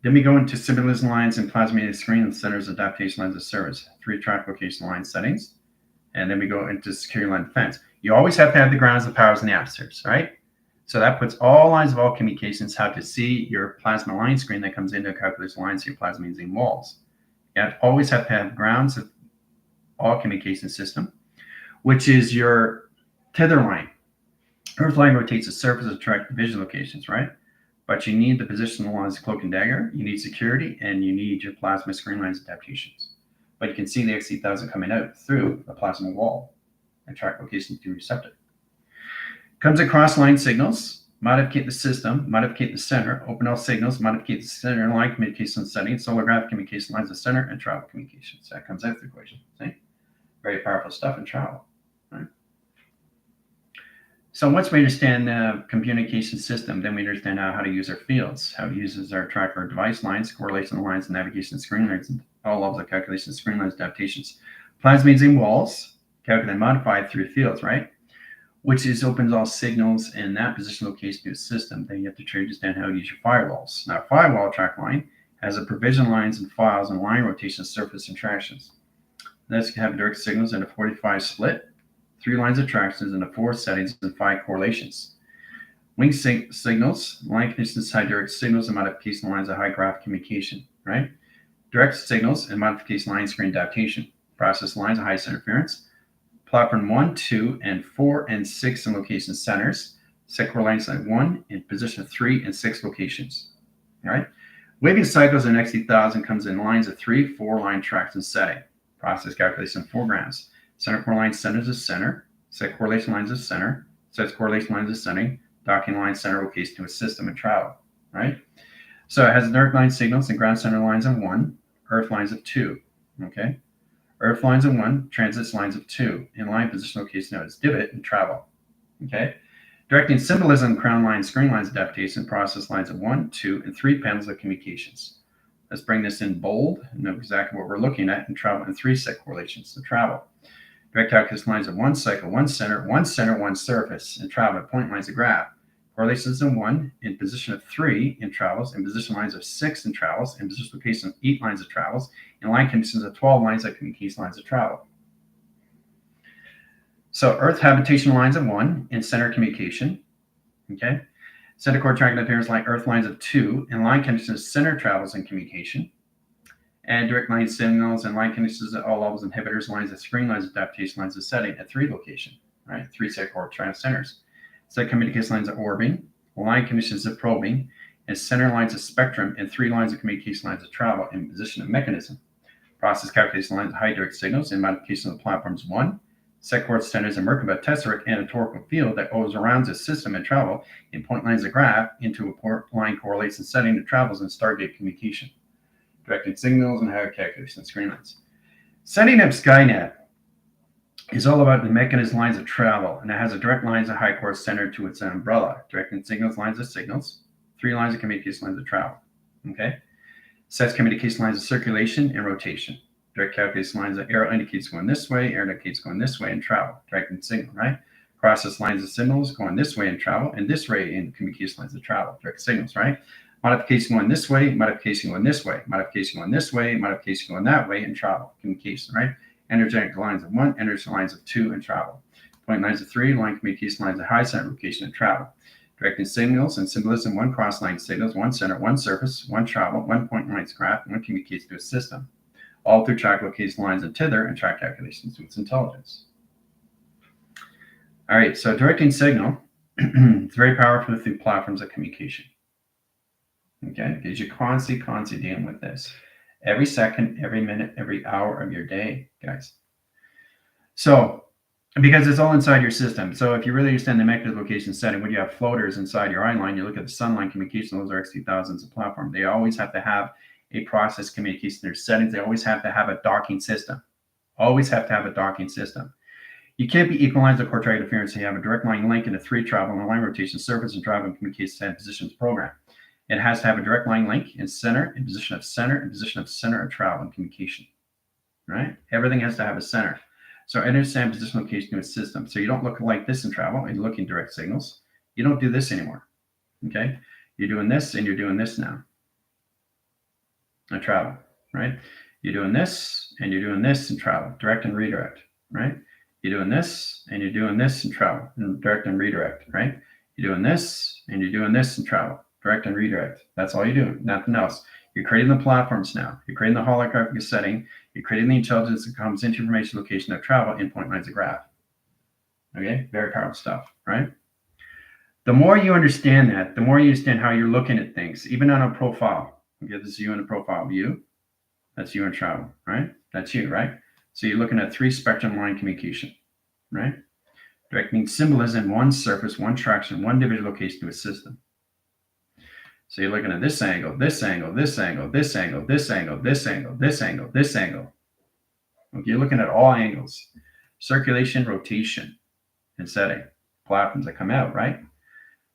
[SPEAKER 1] Then we go into symbolism lines and plasma screen and centers adaptation lines of service, 3 track location line settings. And then we go into security line defense. You always have to have the grounds, the powers, and the atmospheres, right? So that puts all lines of all communications, how to see your plasma line screen that comes into a calculation line, so your plasma using walls. You always have to have grounds of all communication system, which is your tether line. Earth line rotates the surface of track division locations, right? But you need the position along the cloak and dagger, you need security, and you need your plasma screen lines adaptations. But you can see the XT1000 coming out through the plasma wall and track location to receptor. Comes across line signals, modify the system, modify the center, open all signals, modify the center line communication settings, solar graphic communication lines of center, and travel communications. That comes out the equation. See? Very powerful stuff in travel. Right? So once we understand the communication system, then we understand how to use our fields, how it uses our tracker device lines, correlation lines, and navigation screen lines, and all levels of calculation screen lines adaptations. Plasmids and walls, calculate and modify through fields, right? Which is opens all signals in that position location to the system. Then you have to understand how to use your firewalls. Now, firewall track line has a provision lines and files and line rotation, surface, and tractions. This can have direct signals in a 45 split, 3 lines of tractions, and 4 settings and 5 correlations. Wing signals, line conditions, high direct signals, and modification lines of high graph communication, right? Direct signals and modification line screen adaptation. Process lines of highest interference. Platform 1, 2, and 4, and 6 in location centers. Set correlations at 1 in position 3 and 6 locations. All right. Waving cycles in XT1000 comes in lines of 3, 4 line tracks and setting. Process calculation 4 grams. Center core line centers as center. Set correlation lines as center. Sets correlation lines as setting. Docking line center location to a system and travel, right? So it has direct line signals and ground center lines of 1, earth lines of 2, okay? Earth lines of 1, transits lines of 2, in line position location known as divot and travel, okay? Directing symbolism, crown lines, screen lines adaptation, process lines of 1, 2, and 3 panels of communications. Let's bring this in bold and know exactly what we're looking at and travel in 3 set correlations to travel. Direct calculus lines of 1 cycle, 1 center, 1 surface, and travel at point lines of graph. Correlations in 1, in position of 3 in travels, in position lines of 6 in travels, in position location of 8 lines of travels, in line conditions of 12 lines of communication lines of travel. So Earth habitation lines of 1 in center communication, okay? Center core triangular appearance like Earth lines of 2 in line conditions of center travels and communication. And direct line signals and line conditions at all levels, inhibitors, lines of screen lines, adaptation lines of setting at 3 location, right? 3 set core triangle centers. Set communication lines of orbiting, line conditions of probing, and center lines of spectrum, and 3 lines of communication lines of travel in position of mechanism. Process calculation lines of high direct signals and modification of the platforms 1. Set core centers of Merkaba tesseract anatomical field that goes around the system and travel in point lines of graph into a port line correlation setting that travels in Stargate communication. Directed signals and higher calculation of screen lines. Setting up Skynet is all about the mechanism lines of travel, and it has a direct lines of high core center to its umbrella. Directing signals, lines of signals, 3 lines of communication lines of travel. Okay? Sets communication lines of circulation and rotation. Direct calculation lines of arrow indicates going this way, arrow indicates going this way, and travel. Directing signal, right? Process lines of signals going this way in travel, and this way in communication lines of travel. Direct signals, right? Modification going this way, modification going this way, modification going this way, modification going that way, and travel. Communication, right? Energetic lines of 1, energetic lines of 2, and travel. Point lines of 3, line communication lines of high center location and travel. Directing signals and symbolism 1 cross line signals, 1 center, 1 surface, 1 travel, 1 point lines graph, 1 communicates to a system. All through track location lines of tether and track calculations to its intelligence. All right, so directing signal is very powerful through platforms of communication. Okay, because you're constantly dealing with this. Every second, every minute, every hour of your day, guys. So, because it's all inside your system. So if you really understand the mechanism location setting, when you have floaters inside your eye line, you look at the sunline communication, those are X2000s of platform. They always have to have a process communication. There's settings. They always have to have a docking system. Always have to have a docking system. You can't be equalized with core track interference. So you have a direct line link and a 3 travel and a line rotation surface and travel and communication and positions program. It has to have a direct line link in center, in position of center, in position of center of travel and communication, right? Everything has to have a center. So understand position location to a system. So you don't look like this in travel and you look in direct signals. You don't do this anymore, okay? You're doing this and you're doing this now. And travel, right? You're doing this and you're doing this in travel, direct and redirect, right? You're doing this and you're doing this in travel, and direct and redirect, right? You're doing this and you're doing this in travel, direct and redirect. That's all you're doing, nothing else. You're creating the platforms now. You're creating the holographic setting. You're creating the intelligence that comes into information location of travel in point lines of graph. Okay, very powerful stuff, right? The more you understand that, the more you understand how you're looking at things, even on a profile. Okay, this is you in a profile view. That's you in travel, right? That's you, right? So you're looking at 3 spectrum line communication, right? Directing symbolism 1 surface, 1 traction, 1 division location to a system. So you're looking at this angle, this angle, this angle, this angle, this angle, this angle, this angle, this angle. Okay, you're looking at all angles. Circulation, rotation, and setting. Platforms that come out, right?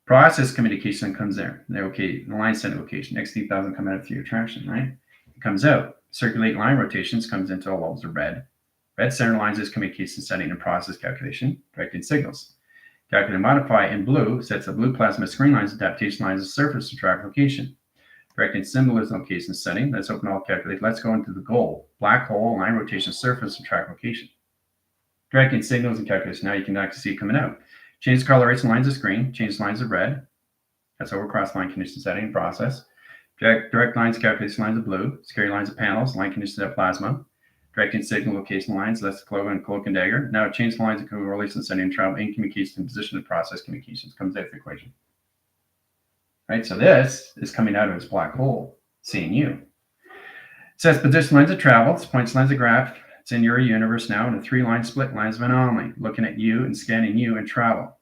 [SPEAKER 1] Process communication comes there. Okay, the line center location, X2000 come out through attraction, right? It comes out. Circulate line rotations comes into all levels of red. Red center lines is communication setting and process calculation, directing signals. Calculate and modify in blue sets the blue plasma screen lines, adaptation lines of surface to track location. Directing symbolism location setting. Let's open all calculate. Let's go into the goal. Black hole, line rotation, surface, and track location. Directing signals and calculation. Now you can actually see it coming out. Change the coloration lines of screen. Change lines of red. That's over cross line condition setting and process. Direct lines, calculation lines of blue. Scary lines of panels. Line conditions of plasma. Directing signal location lines. That's cloak and dagger. Now change the lines of correlation setting and travel in communication and position of process communications. Comes out of the equation. Right? So this is coming out of its black hole, seeing you. It says position lines of travel. It's points lines of graph. It's in your universe now in a 3-line split lines of anomaly, looking at you and scanning you and travel.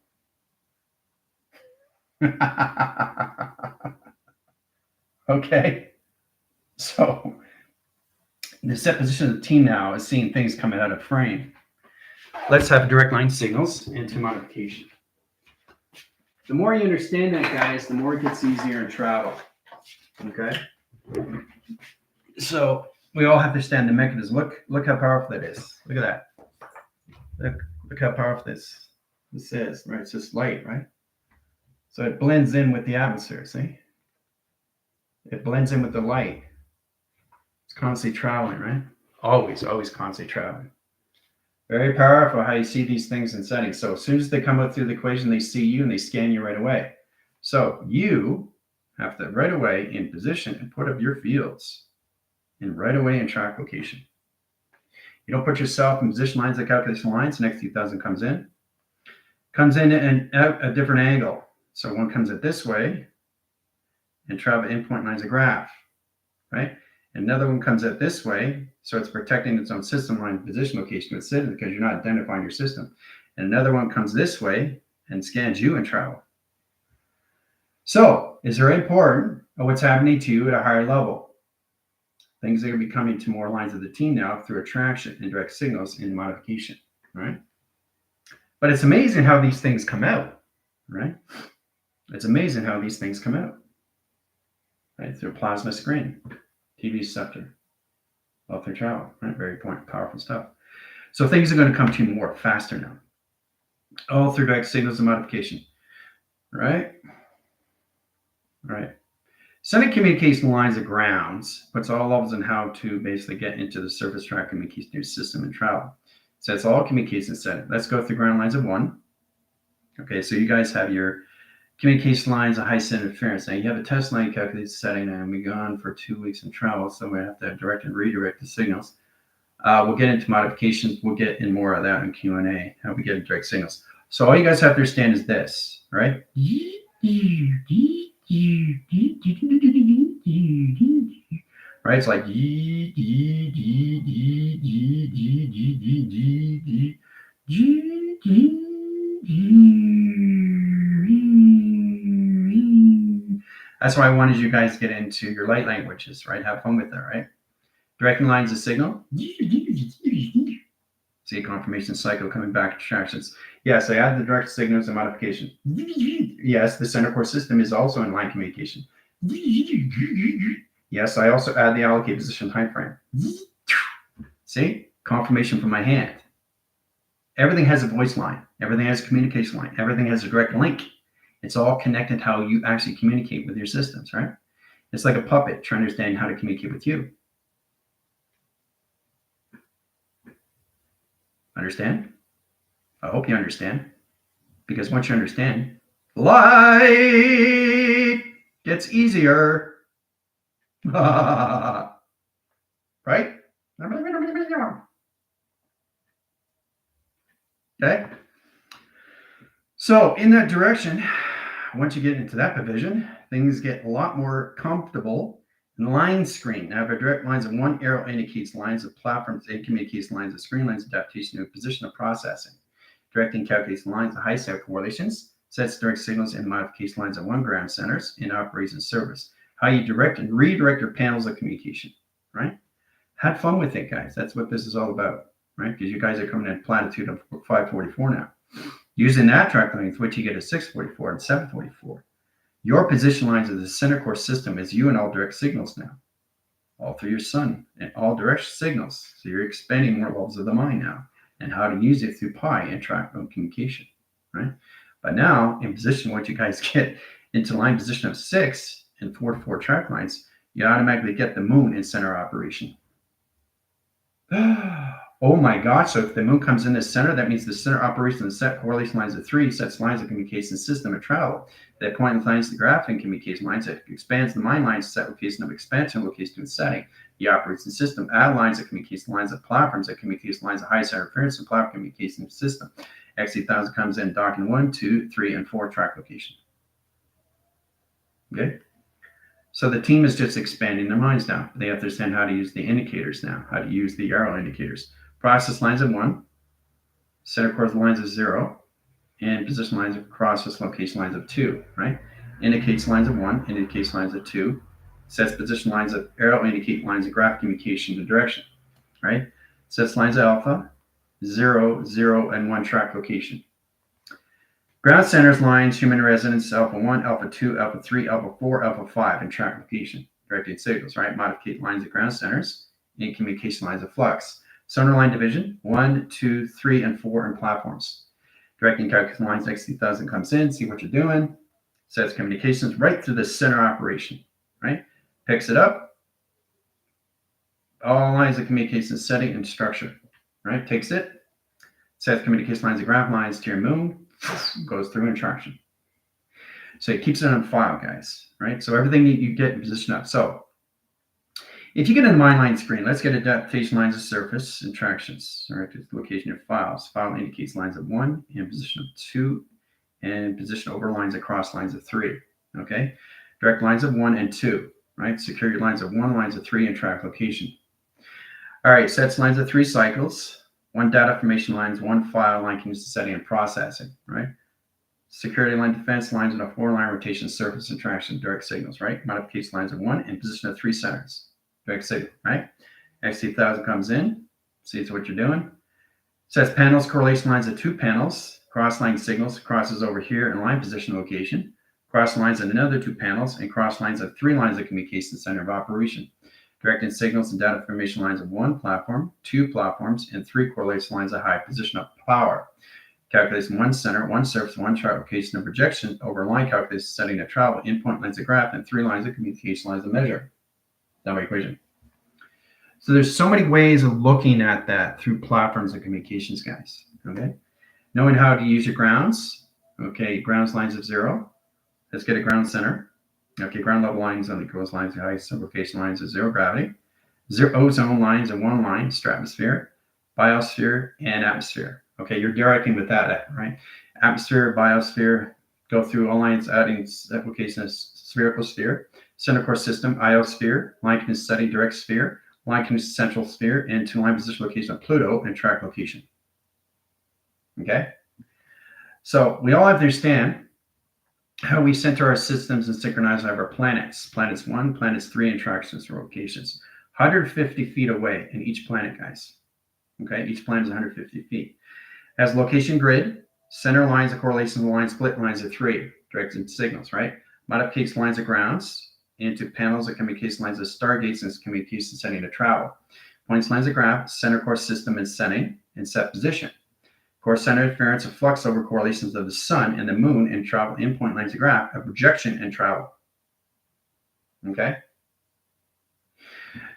[SPEAKER 1] Okay. So the set position of the team now is seeing things coming out of frame. Let's have direct line signals into modification. The more you understand that, guys, the more it gets easier in travel. Okay. So we all have to understand the mechanism. Look how powerful that is. Look at that. Look how powerful this is, right? It's just light, right? So it blends in with the atmosphere, see? It blends in with the light. It's constantly traveling, right? Always constantly traveling. Very powerful how you see these things in settings. So as soon as they come up through the equation, they see you and they scan you right away. So you have to right away in position and put up your fields and right away in track location. You don't put yourself in position lines like calculation lines. Next 2000 comes in and out a different angle. So one comes at this way and travel endpoint lines a graph, right? Another one comes at this way, so it's protecting its own system line position location it's sitting because you're not identifying your system. And another one comes this way and scans you and travel. So it's very important of what's happening to you at a higher level. Things are going to be coming to more lines of the team now through attraction and direct signals in modification, right? But it's amazing how these things come out, right? It's amazing how these things come out, right? Through a plasma screen, TV receptor, all through travel, right? Very powerful stuff. So things are going to come to you more faster now, all through direct signals and modification, right? Right. Sending communication lines of grounds puts all levels in how to basically get into the surface track communication through system and travel. So it's all communication setting. Let's go through ground lines of 1. Okay, so you guys have your communication lines of high set interference. Now you have a test line calculated setting, and we've gone for 2 weeks in travel, so we have to direct and redirect the signals. We'll get into modifications. We'll get in more of that in Q&A, how we get direct signals. So all you guys have to understand is this, right? Right? It's like that's why I wanted you guys to get into your light languages, right? Have fun with that, right? Directing lines of signal. See a confirmation cycle coming back to attractions. Yes, I add the direct signals and modification. Yes, the center core system is also in line communication. Yes, I also add the allocate position time frame. See, confirmation from my hand. Everything has a voice line. Everything has a communication line. Everything has a direct link. It's all connected how you actually communicate with your systems, right? It's like a puppet trying to understand how to communicate with you. Understand? I hope you understand. Because once you understand, light gets easier. Right? Okay. So in that direction, once you get into that division, things get a lot more comfortable. And line screen. Now, our direct lines of 1 arrow indicates lines of platforms and communicates lines of screen lines adaptation to a position of processing. Directing calculates lines of high set correlations, sets direct signals and modification lines of 1 gram centers in operation service. How you direct and redirect your panels of communication, right? Have fun with it, guys. That's what this is all about, right? Because you guys are coming in platitude of 544 now. Using that track length, which you get at 644 and 744. Your position lines of the center core system is you and all direct signals now, all through your sun and all direct signals. So you're expanding more levels of the mind now and how to use it through pi and track communication, right? But now in position, once you guys get into line position of 6 and 4 to 4 track lines, you automatically get the moon in center operation. Oh my gosh, so if the moon comes in the center, that means the center operation is set correlation lines of 3, sets lines of communication system and travel. That point lines the graph and communication lines that expands the mind lines set location of expansion location and setting. The operation system add lines of communication lines of platforms that communication lines of high center interference and platform communication system. X8000 comes in docking 1, 2, 3, and 4 track location. Okay. So the team is just expanding their minds now. They have to understand how to use the indicators now, how to use the arrow indicators. process lines of 1, center course lines of 0, and position lines of process location lines of 2, right? Indicates lines of 1, indicates lines of 2, sets position lines of arrow, indicate lines of graph communication to direction, right? Sets lines of alpha, 0, 0, and 1 track location. Ground centers lines, human residence, alpha 1, alpha 2, alpha 3, alpha 4, alpha 5, and track location. Directed signals, right? Modificate lines of ground centers and communication lines of flux. Sonar line division, 1, 2, 3, and 4, and platforms. Directing calculation lines next to 2000 comes in, see what you're doing. Sets communications right through the center operation, right? Picks it up. All lines of communication setting and structure, right? Takes it. Sets communication lines of graph lines to your moon. Goes through instruction. So it keeps it on file, guys, right? So everything you get in position up. So if you get in the line screen, let's get adaptation lines of surface and tractions, right? To the location of files. File indicates lines of 1 and position of 2 and position over lines across lines of 3, okay? Direct lines of 1 and 2, right? Secure your lines of 1, lines of 3, and track location. All right, sets lines of 3 cycles. 1 data formation lines, 1 file line communication setting and processing, right? Security line defense lines in a 4-line rotation surface and traction direct signals, right? Modification lines of 1 and position of 3 centers. Direct signal, right? XT1000 comes in, sees what you're doing. Sets panels, correlation lines of 2 panels, cross line signals, crosses over here in line position location, cross lines in another 2 panels, and cross lines of 3 lines of communication center of operation. Directing signals and data formation lines of 1 platform, 2 platforms, and 3 correlation lines of high position of power. Calculates 1 center, 1 surface, 1 track location of projection over line calculates setting of travel, endpoint lines of graph, and 3 lines of communication lines of measure. That my equation. So there's so many ways of looking at that through platforms and communications, guys. Okay. Knowing how to use your grounds. Okay, grounds lines of 0. Let's get a ground center. Okay, ground level lines on the equals lines of height, sublocation lines of 0 gravity. 0 ozone lines and 1 line, stratosphere, biosphere, and atmosphere. Okay, you're directing with that, right? Atmosphere, biosphere, go through all lines, adding application of spherical sphere, center core system, iosphere, line communication setting, direct sphere, line communication central sphere, and 2 line position location of Pluto and track location. Okay, so we all have to understand how we center our systems and synchronize our planets. Planets 1, planets 3, and tractions and locations. 150 feet away in each planet, guys. Okay, each planet is 150 feet. Has location grid, center lines of correlations of line, split lines of 3, directed signals, right? Modificates lines of grounds into panels of communication lines of stargates and communication setting to travel. Points lines of graph, center core system and setting, and set position. Core center interference of flux over correlations of the sun and the moon and travel endpoint lines of graph of projection and travel. Okay?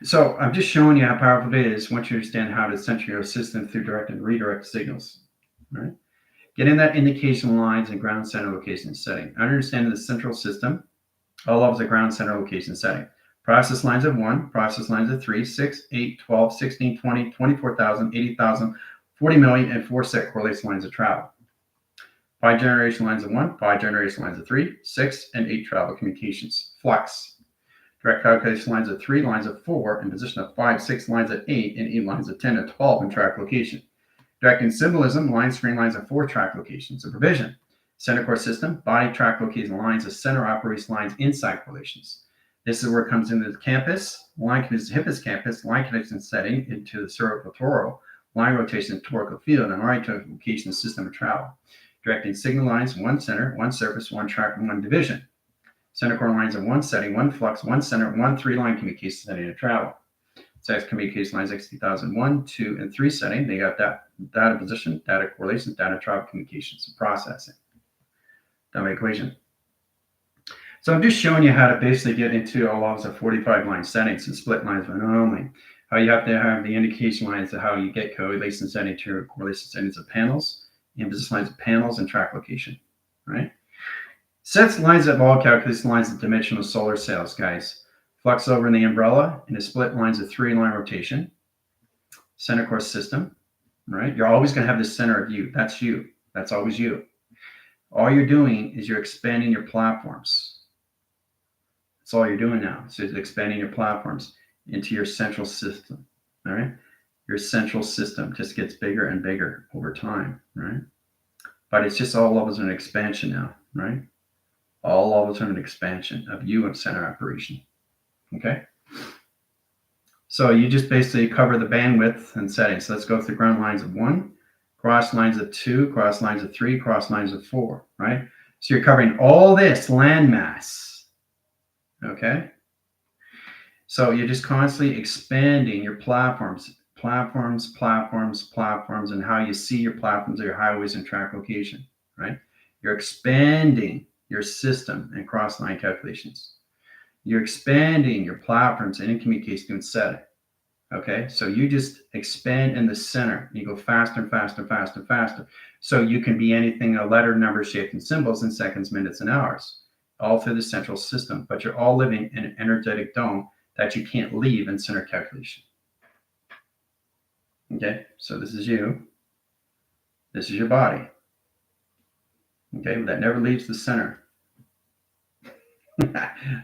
[SPEAKER 1] So I'm just showing you how powerful it is once you understand how to center your system through direct and redirect signals. Right? Getting that indication lines and ground center location setting. Understanding the central system, all levels of ground center location setting. Process lines of 1, process lines of 3, 6, 8, 12, 16, 20, 24,000, 80,000, 40 million, and 4 set correlation lines of travel. 5 generation lines of 1, 5 generation lines of 3, 6, and 8 travel communications. Flux. Direct calculation lines of 3, lines of 4, and position of 5, 6 lines of 8, and 8 lines of 10 and 12 in track location. Directing symbolism, line screen lines of 4 track locations. Supervision. Center core system, body track location lines of center operation lines inside correlations. This is where it comes into the campus, line connection hippocampus, line connection setting into the cervical line rotation torical field, and orientation location system of travel. Directing signal lines, 1 center, 1 surface, 1 track, and 1 division. Center core lines of 1 setting, 1 flux, 1 center, 1 3-line communication setting of travel. Size communication lines XT1000, 1, 2, and 3 setting. They got that data position, data correlations, data travel communications, and processing. That my equation. So I'm just showing you how to basically get into all levels of 45-line settings and split lines when only. How you have to have the indication lines of how you get correlation setting to correlation settings of panels, and position lines of panels, and track location, right? Sets lines of all calculation lines of dimensional solar cells, guys. Flux over in the umbrella, and the split lines of 3-line rotation. Center core system, right? You're always going to have the center of you. That's you. That's always you. All you're doing is you're expanding your platforms. That's all you're doing now. So it's expanding your platforms into your central system. All right. your central system just gets bigger and bigger over time, right? But it's just all levels of an expansion now, right? All levels of an expansion of you and center operation, okay? So you just basically cover the bandwidth and settings. So let's go through ground lines of 1, cross lines of 2, cross lines of 3, cross lines of 4, right? So you're covering all this landmass, okay? So you're just constantly expanding your platforms, and how you see your platforms or your highways and track location, right? You're expanding your system and cross-line calculations. You're expanding your platforms and in communication and setting. Okay, so you just expand in the center. You go faster and faster and faster and faster. So you can be anything, a letter, number, shape, and symbols in seconds, minutes, and hours, all through the central system. But you're all living in an energetic dome that you can't leave in center calculation. Okay, so this is you. This is your body. Okay, that never leaves the center.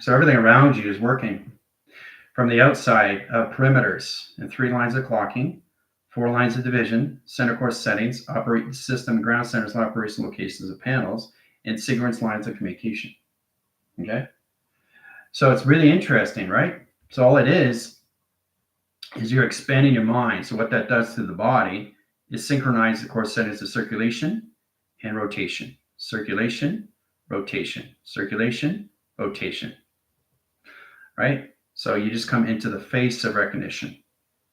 [SPEAKER 1] So everything around you is working from the outside of perimeters and 3 lines of clocking, 4 lines of division, center course settings, operate the system, ground centers, operation locations of panels, and sequence lines of communication. Okay, so it's really interesting, right? So all it is you're expanding your mind. So what that does to the body is synchronize the course settings of circulation and rotation. Circulation, rotation, circulation, rotation, right? So you just come into the face of recognition,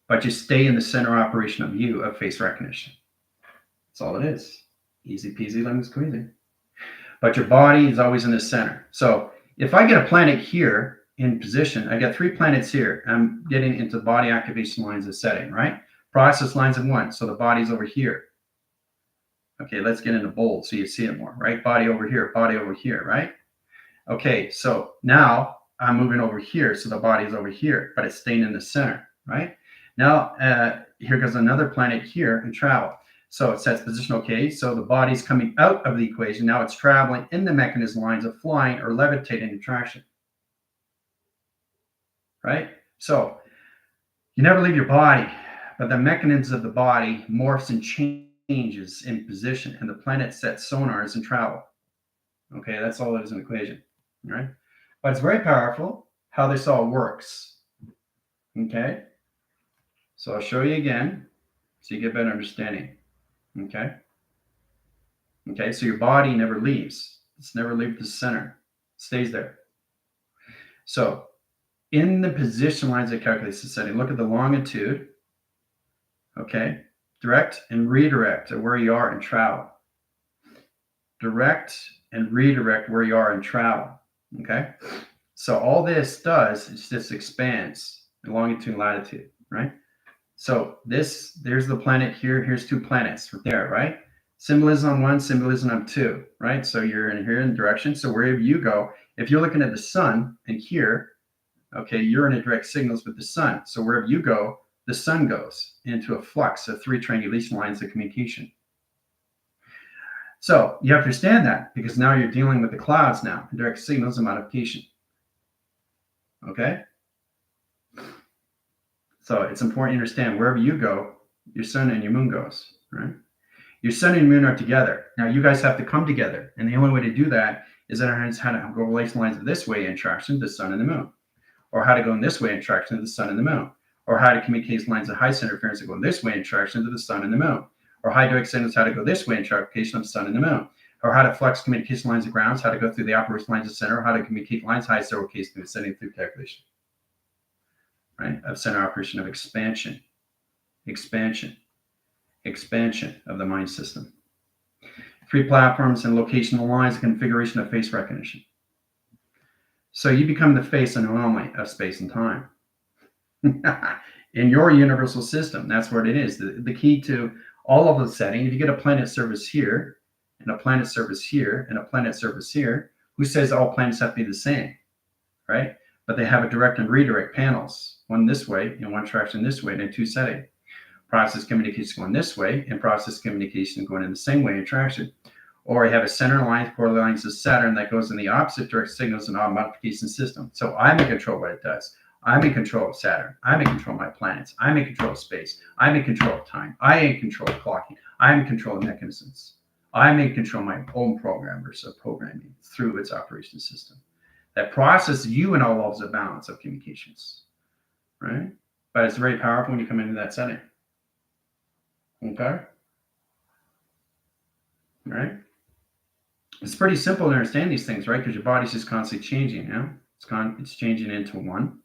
[SPEAKER 1] but you stay in the center operation of you of face recognition. That's all it is. Easy peasy lemon squeezy. But your body is always in the center. So if I get a planet here in position, I got 3 planets here. I'm getting into body activation lines of setting, right? Process lines of 1. So the body's over here. Okay, let's get into bold so you see it more, right? Body over here, right? Okay, so now I'm moving over here, so the body's over here, but it's staying in the center, right? Now, here goes another planet here and travel. So it sets position, okay, so the body's coming out of the equation. Now it's traveling in the mechanism lines of flying or levitating in traction, right? So you never leave your body, but the mechanisms of the body morphs and changes in position, and the planet sets sonars and travel. Okay, that's all it is an equation, right? But it's very powerful how this all works. Okay, so I'll show you again so you get better understanding. Okay, so your body never leaves. It's never leaves the center. It stays there. So in the position lines of calculation setting, look at the longitude. Okay, direct and redirect at where you are in travel. Direct and redirect where you are in travel. Okay, so all this does is just expands in longitude and latitude, right? So there's the planet here. Here's 2 planets right there, right? Symbolism on 1, symbolism on 2, right? So you're in here in direction. So wherever you go, if you're looking at the sun and here, okay, you're in a direct signals with the sun. So wherever you go, the sun goes into a flux of 3 triangulation lines of communication. So you have to understand that because now you're dealing with the clouds now, direct signals of modification. Okay? So it's important to understand wherever you go, your sun and your moon goes, right? Your sun and moon are together. Now you guys have to come together. And the only way to do that is that how to go relation lines of this way in traction to the sun and the moon. Or how to go in this way in traction to the sun and the moon. Or how to communicate lines of high center interference that go in this way in traction to the sun and the moon. Or high direct signals, how to go this way in traction of the sun and the moon. Or how to flex communication lines of grounds, how to go through the operation lines of center, or how to communicate lines high zero case through sending through calculation. Right? Of center operation of expansion of the mind system. 3 platforms and locational lines, configuration of face recognition. So you become the face and anomaly of space and time. In your universal system, that's what it is. The key to all of the setting, if you get a planet service here, and a planet service here, and a planet service here, who says all planets have to be the same, right? But they have a direct and redirect panels, one this way and one traction this way, and in 2 setting. Process communication going this way, and process communication going in the same way in traction. Or I have a center line, core lines of Saturn that goes in the opposite direct signals and all modification system. So I'm in control of what it does. I'm in control of Saturn. I'm in control of my planets. I'm in control of space. I'm in control of time. I'm in control of clocking. I'm in control of mechanisms. I'm in control of my own programmers of programming through its operation system that processes you in all levels of balance of communications, right? But it's very powerful when you come into that setting. Okay? All right? It's pretty simple to understand these things, right? Because your body's just constantly changing, yeah? It's changing into 1,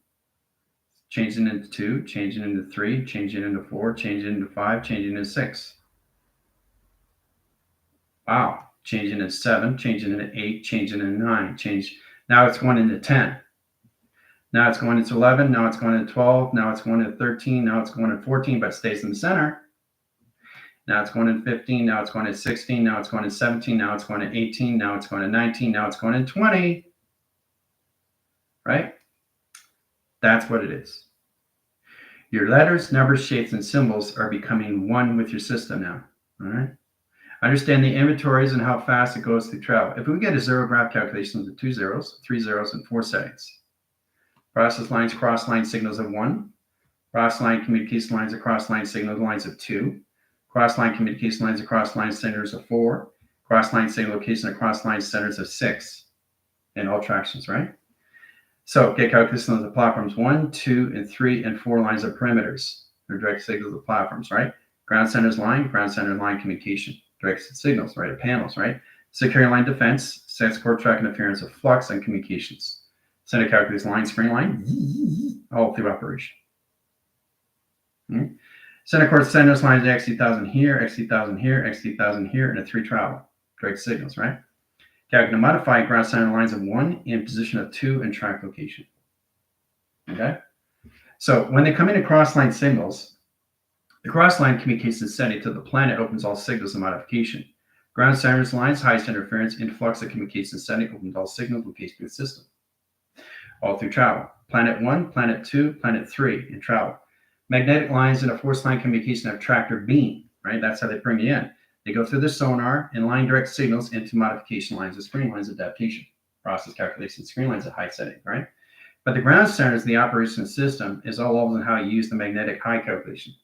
[SPEAKER 1] changing into 2, changing into 3, changing into 4, changing into 5, changing into 6. Wow. Changing into 7, changing into 8, changing into 9, now it's going into 10. Now it's going into 11, now it's going into 12, now it's going into 13, now it's going into 14, but it stays in the center. Now it's going into 15, now it's going to 16, now it's going to 17, now it's going to 18, now it's going to 19, now it's going to 20. Right? That's what it is. Your letters, numbers, shapes, and symbols are becoming one with your system now. All right? Understand the inventories and how fast it goes through travel. If we get a zero graph calculation with 2 zeros, 3 zeros, and 4 settings, process lines, cross line signals of 1, cross line communication lines across line signal lines of 2, cross line communication lines across line centers of 4, cross line signal location across line centers of 6, in all tractions, right? So get calculation of the platforms 1, 2, and 3, and 4 lines of perimeters. They're direct signals of platforms, right? Ground centers line, ground center line communication. Direct signals, right? Panels, right? Security line defense, sense core track interference of flux and communications. Center calculation line, screen line, all through operation. Center core centers lines XT1000 here, XT1000 here, XT1000 here, and a 3 travel. Direct signals, right? Calculate and modify ground center lines of 1 in position of 2 and track location. Okay? So when they come in cross line signals, the cross line communication setting to the planet opens all signals of modification. Ground centers lines, highest interference, influx of communication setting opens all signals location to the system. All through travel. Planet 1, planet 2, planet 3 in travel. Magnetic lines in a force line communication of tractor beam, right? That's how they bring you in. They go through the sonar and line direct signals into modification lines of screen lines adaptation. Process calculation screen lines at high setting, right? But the ground centers, the operation system, is all over how you use the magnetic high calculation.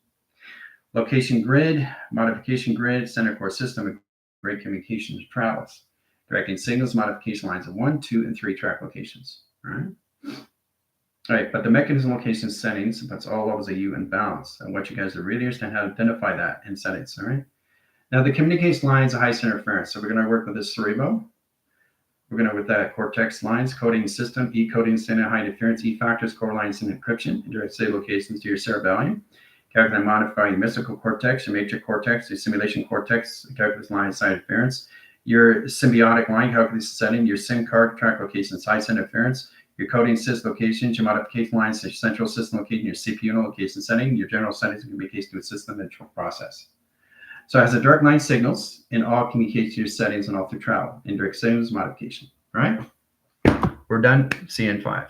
[SPEAKER 1] Location grid, modification grid, center core system, grid communications travels. Directing signals, modification lines of 1, 2, and 3 track locations. All right, but the mechanism location settings, that's all levels of U and balance. I want you guys to really understand how to identify that in settings, all right? Now the communication lines are highest interference. So we're going to work with this cerebro. We're going to with that cortex lines, coding system, E coding standard high interference, E factors, core lines and encryption, indirect state locations to your cerebellum. Calculate and modify your mystical cortex, your matrix cortex, your simulation cortex, calculate line side interference, your symbiotic line calculation setting, your SIM card track location side interference, your coding sys locations, your modification lines, your central system location, your CPU location setting, your general settings can be case to a system and process. So it has a direct line signals in all communication settings and all through travel. Indirect signals modification. All right? We're done. See you in 5.